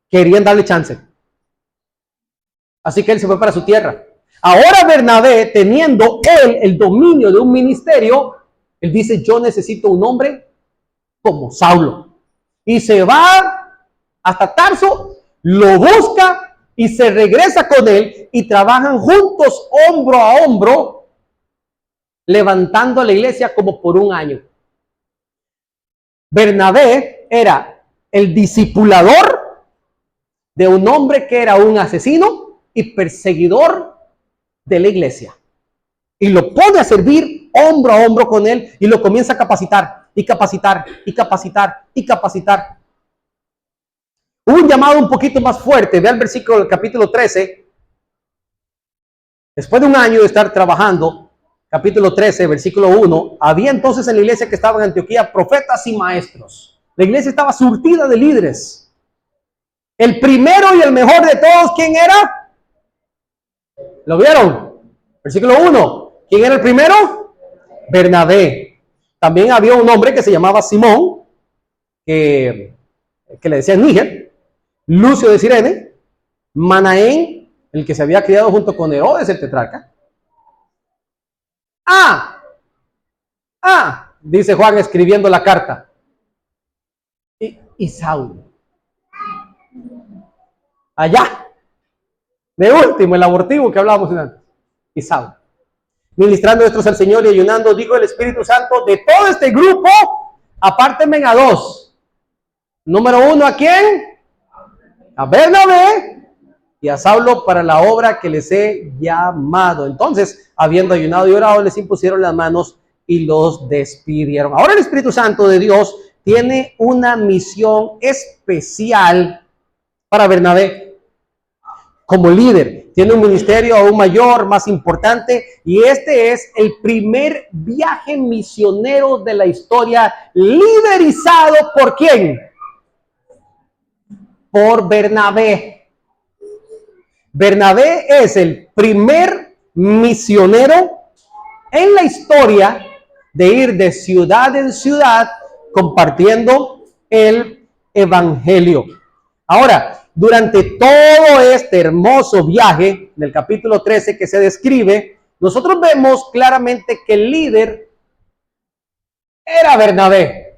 querían darle chance. Así que él se fue para su tierra. Ahora Bernabé, teniendo él el dominio de un ministerio, él dice, yo necesito un hombre como Saulo. Y se va hasta Tarso, lo busca y se regresa con él y trabajan juntos hombro a hombro, levantando a la iglesia como por un año. Bernabé era el discipulador de un hombre que era un asesino y perseguidor de la iglesia. Y lo pone a servir hombro a hombro con él y lo comienza a capacitar y capacitar y capacitar y capacitar. Hubo un llamado un poquito más fuerte. Ve al versículo del capítulo 13. Después de un año de estar trabajando, capítulo 13, versículo 1, había entonces en la iglesia que estaba en Antioquía profetas y maestros. La iglesia estaba surtida de líderes. El primero y el mejor de todos, ¿quién era? ¿Lo vieron? Versículo 1. ¿Quién era el primero? Bernabé. También había un hombre que se llamaba Simón, que le decían Níger, Lucio de Cirene, Manaén, el que se había criado junto con Herodes el tetrarca. Dice Juan escribiendo la carta. Y Saulo. Allá. De último, el abortivo que hablábamos antes. Y Saulo. Ministrando nuestros al Señor y ayunando, dijo el Espíritu Santo, de todo este grupo, apártenme a dos. Número 1, ¿a quién? A Bernabé y a Saulo para la obra que les he llamado. Entonces, habiendo ayunado y orado, les impusieron las manos y los despidieron. Ahora el Espíritu Santo de Dios tiene una misión especial para Bernabé. Como líder, tiene un ministerio aún mayor, más importante, y este es el primer viaje misionero de la historia, liderizado ¿por quién? Por Bernabé. Bernabé es el primer misionero en la historia de ir de ciudad en ciudad compartiendo el evangelio. Ahora, durante todo este hermoso viaje del capítulo 13 que se describe, nosotros vemos claramente que el líder era Bernabé.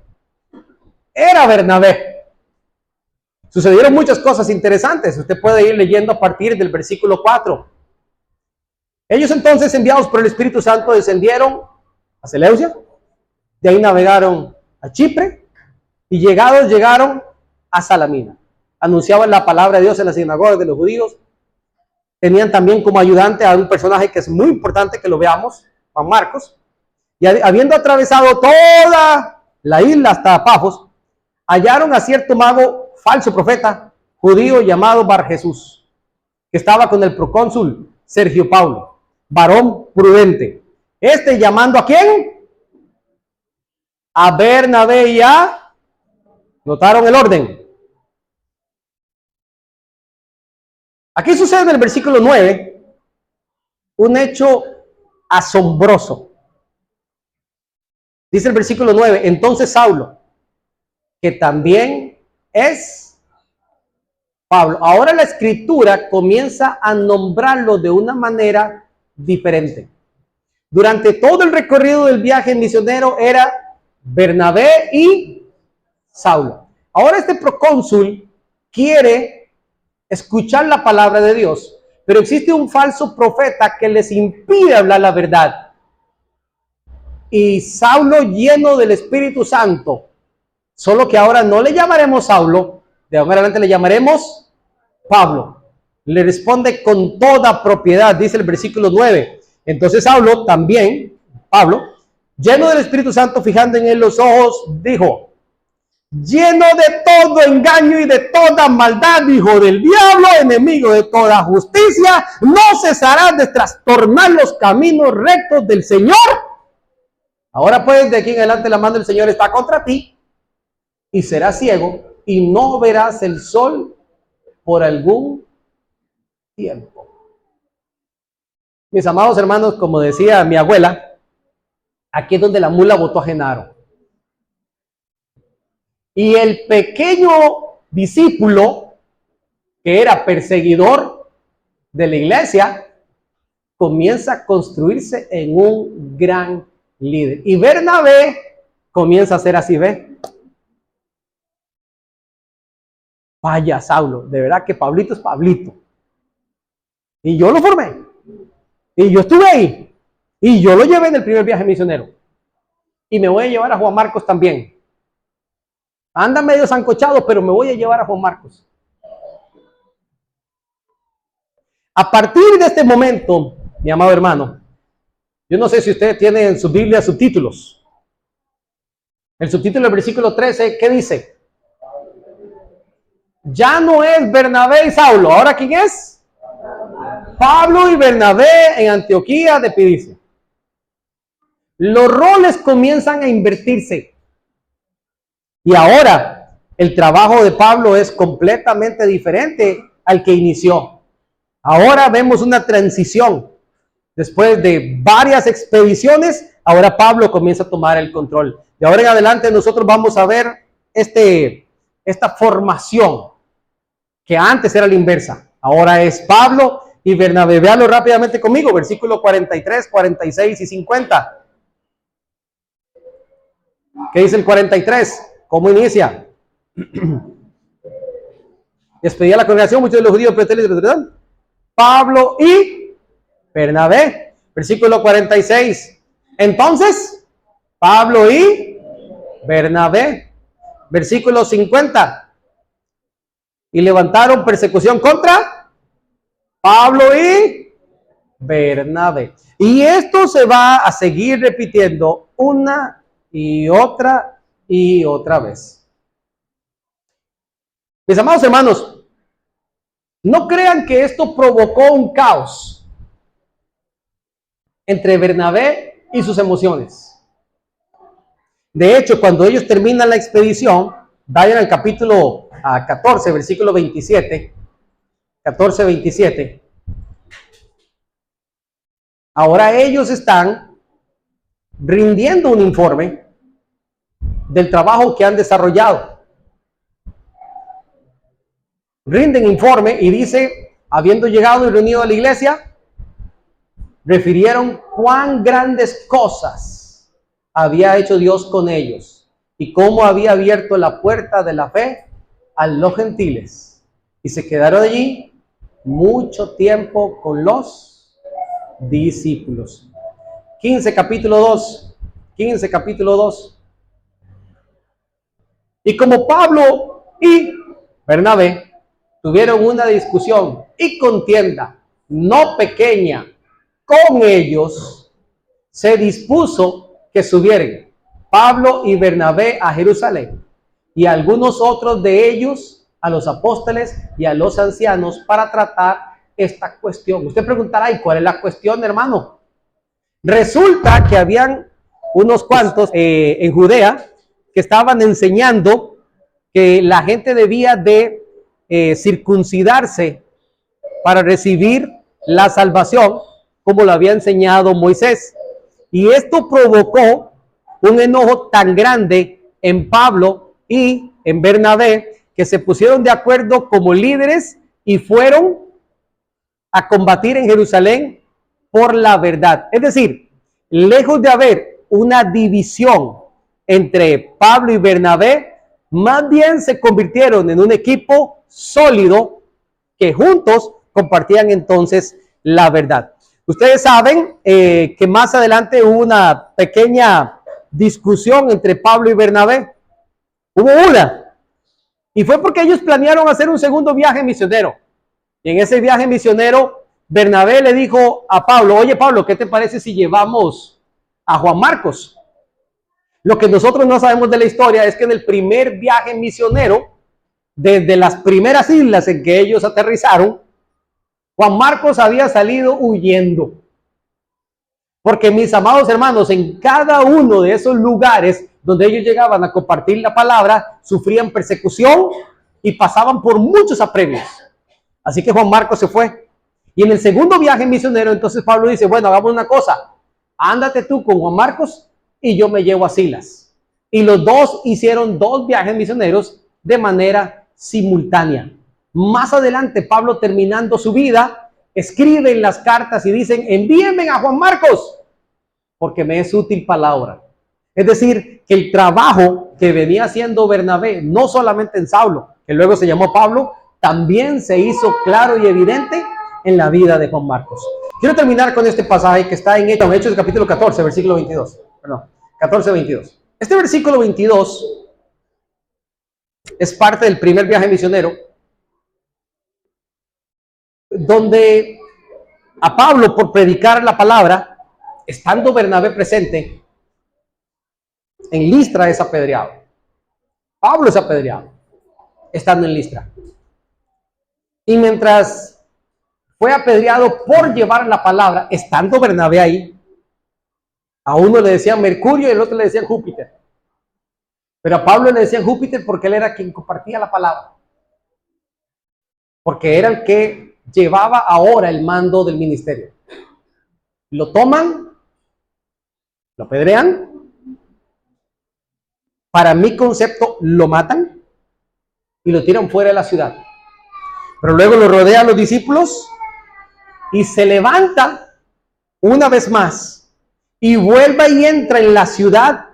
Era Bernabé. Sucedieron muchas cosas interesantes. Usted puede ir leyendo a partir del versículo 4. Ellos entonces, enviados por el Espíritu Santo, descendieron a Seleucia. De ahí navegaron a Chipre y llegaron a Salamina. Anunciaban la palabra de Dios en las sinagogas de los judíos. Tenían también como ayudante a un personaje que es muy importante que lo veamos, Juan Marcos. Y habiendo atravesado toda la isla hasta Pafos, hallaron a cierto mago, falso profeta, judío llamado Bar Jesús, que estaba con el procónsul Sergio Paulo, varón prudente. Llamando ¿a quién? A Bernabé y a... ¿Notaron el orden? Aquí sucede en el versículo 9 un hecho asombroso. Dice el versículo 9, entonces Saulo, que también es Pablo. Ahora la escritura comienza a nombrarlo de una manera diferente. Durante todo el recorrido del viaje misionero era Bernabé y Saulo. Ahora este procónsul quiere escuchar la palabra de Dios, pero existe un falso profeta que les impide hablar la verdad. Y Saulo, lleno del Espíritu Santo, solo que ahora no le llamaremos Saulo, de ahora en adelante le llamaremos Pablo. Le responde con toda propiedad, dice el versículo 9. Entonces Saulo también, Pablo, lleno del Espíritu Santo, fijando en él los ojos, dijo, lleno de todo engaño y de toda maldad, hijo del diablo, enemigo de toda justicia, no cesarás de trastornar los caminos rectos del Señor. Ahora pues, de aquí en adelante la mano del Señor está contra ti, y serás ciego, y no verás el sol por algún tiempo. Mis amados hermanos, como decía mi abuela, aquí es donde la mula botó a Genaro. Y el pequeño discípulo, que era perseguidor de la iglesia, comienza a construirse en un gran líder. Y Bernabé comienza a ser así, ¿ve? Vaya, Saulo, de verdad que Pablito es Pablito. Y yo lo formé. Y yo estuve ahí. Y yo lo llevé en el primer viaje misionero. Y me voy a llevar a Juan Marcos también. Anda medio sancochado, pero me voy a llevar a Juan Marcos. A partir de este momento, mi amado hermano, yo no sé si usted tiene en su Biblia subtítulos. El subtítulo del versículo 13, ¿qué dice? Ya no es Bernabé y Saulo. ¿Ahora quién es? Pablo y Bernabé en Antioquía de Pisidia. Los roles comienzan a invertirse. Y ahora el trabajo de Pablo es completamente diferente al que inició. Ahora vemos una transición. Después de varias expediciones, ahora Pablo comienza a tomar el control. De ahora en adelante nosotros vamos a ver esta formación que antes era la inversa. Ahora es Pablo y Bernabé. Véalo rápidamente conmigo, versículo 43, 46 y 50. ¿Qué dice el 43? ¿Cómo inicia? Despedía la congregación, muchos de los judíos, Pablo y Bernabé. Versículo 46. Entonces, Pablo y Bernabé. Versículo 50. Y levantaron persecución contra Pablo y Bernabé. Y esto se va a seguir repitiendo una y otra vez. Mis amados hermanos, no crean que esto provocó un caos entre Bernabé y sus emociones. De hecho, cuando ellos terminan la expedición, vayan al capítulo 14, versículo 27. 14, 27. Ahora ellos están rindiendo un informe del trabajo que han desarrollado. Rinden informe y dice, habiendo llegado y reunido a la iglesia, refirieron cuán grandes cosas había hecho Dios con ellos y cómo había abierto la puerta de la fe a los gentiles. Y se quedaron allí mucho tiempo con los discípulos. 15 capítulo 2. 15 capítulo 2. Y como Pablo y Bernabé tuvieron una discusión y contienda no pequeña con ellos, se dispuso que subieran Pablo y Bernabé a Jerusalén y algunos otros de ellos a los apóstoles y a los ancianos para tratar esta cuestión. Usted preguntará, ¿y cuál es la cuestión, hermano? Resulta que habían unos cuantos en Judea que estaban enseñando que la gente debía de circuncidarse para recibir la salvación, como lo había enseñado Moisés. Y esto provocó un enojo tan grande en Pablo y en Bernabé que se pusieron de acuerdo como líderes y fueron a combatir en Jerusalén por la verdad. Es decir, lejos de haber una división entre Pablo y Bernabé, más bien se convirtieron en un equipo sólido que juntos compartían entonces la verdad. Ustedes saben que más adelante hubo una pequeña discusión entre Pablo y Bernabé. Hubo una. Y fue porque ellos planearon hacer un segundo viaje misionero. Y en ese viaje misionero, Bernabé le dijo a Pablo, oye Pablo, ¿qué te parece si llevamos a Juan Marcos? Lo que nosotros no sabemos de la historia es que en el primer viaje misionero, desde las primeras islas en que ellos aterrizaron, Juan Marcos había salido huyendo. Porque, mis amados hermanos, en cada uno de esos lugares donde ellos llegaban a compartir la palabra, sufrían persecución y pasaban por muchos apremios. Así que Juan Marcos se fue. Y en el segundo viaje misionero, entonces Pablo dice, bueno, hagamos una cosa, ándate tú con Juan Marcos y yo me llevo a Silas. Y los dos hicieron 2 viajes misioneros de manera simultánea. Más adelante, Pablo, terminando su vida, escribe en las cartas y dicen, envíenme a Juan Marcos, porque me es útil para la obra. Es decir, que el trabajo que venía haciendo Bernabé, no solamente en Saulo, que luego se llamó Pablo, también se hizo claro y evidente en la vida de Juan Marcos. Quiero terminar con este pasaje que está en Hechos capítulo 14, versículo 22. Perdón, 14-22. Este versículo 22 es parte del primer viaje misionero, donde a Pablo, por predicar la palabra, estando Bernabé presente, en Listra es apedreado. Pablo es apedreado, estando en Listra. Y mientras fue apedreado por llevar la palabra, estando Bernabé ahí, a uno le decían Mercurio y al otro le decían Júpiter. Pero a Pablo le decían Júpiter porque él era quien compartía la palabra. Porque era el que llevaba ahora el mando del ministerio. Lo toman, lo apedrean. Para mi concepto, lo matan y lo tiran fuera de la ciudad. Pero luego lo rodean los discípulos y se levanta una vez más y vuelve y entra en la ciudad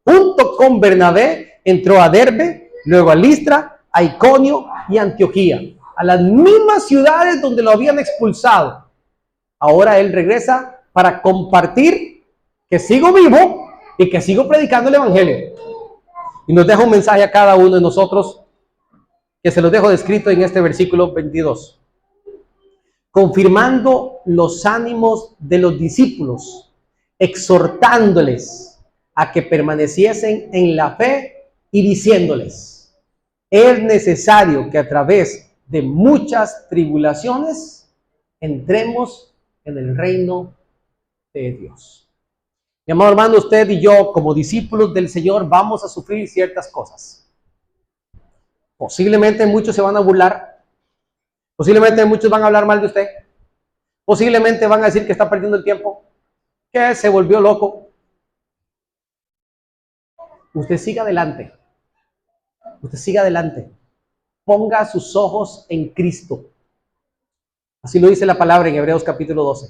junto con Bernabé. Entró a Derbe, luego a Listra, a Iconio y Antioquía, a las mismas ciudades donde lo habían expulsado. Ahora él regresa para compartir que sigo vivo y que sigo predicando el evangelio. Y nos deja un mensaje a cada uno de nosotros que se los dejo descrito en este versículo 22. Confirmando los ánimos de los discípulos, exhortándoles a que permaneciesen en la fe y diciéndoles, es necesario que a través de muchas tribulaciones entremos en el reino de Dios. Mi amado hermano, usted y yo, como discípulos del Señor, vamos a sufrir ciertas cosas. Posiblemente muchos se van a burlar. Posiblemente muchos van a hablar mal de usted. Posiblemente van a decir que está perdiendo el tiempo, que se volvió loco. Usted siga adelante. Usted siga adelante. Ponga sus ojos en Cristo. Así lo dice la palabra en Hebreos capítulo 12.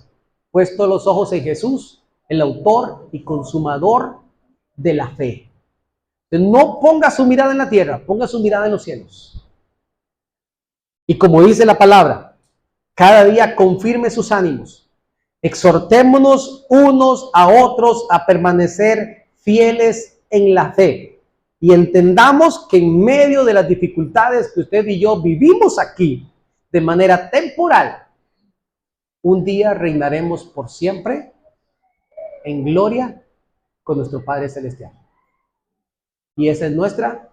Puesto los ojos en Jesús, el autor y consumador de la fe. No ponga su mirada en la tierra, ponga su mirada en los cielos. Y como dice la palabra, cada día confirme sus ánimos. Exhortémonos unos a otros a permanecer fieles en la fe. Y entendamos que en medio de las dificultades que usted y yo vivimos aquí, de manera temporal, un día reinaremos por siempre en gloria con nuestro Padre Celestial. Y esa es nuestra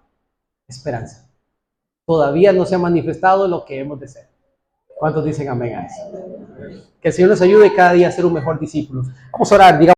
esperanza. Todavía no se ha manifestado lo que hemos de ser. ¿Cuántos dicen amén a eso? Que el Señor nos ayude cada día a ser un mejor discípulo. Vamos a orar, digamos.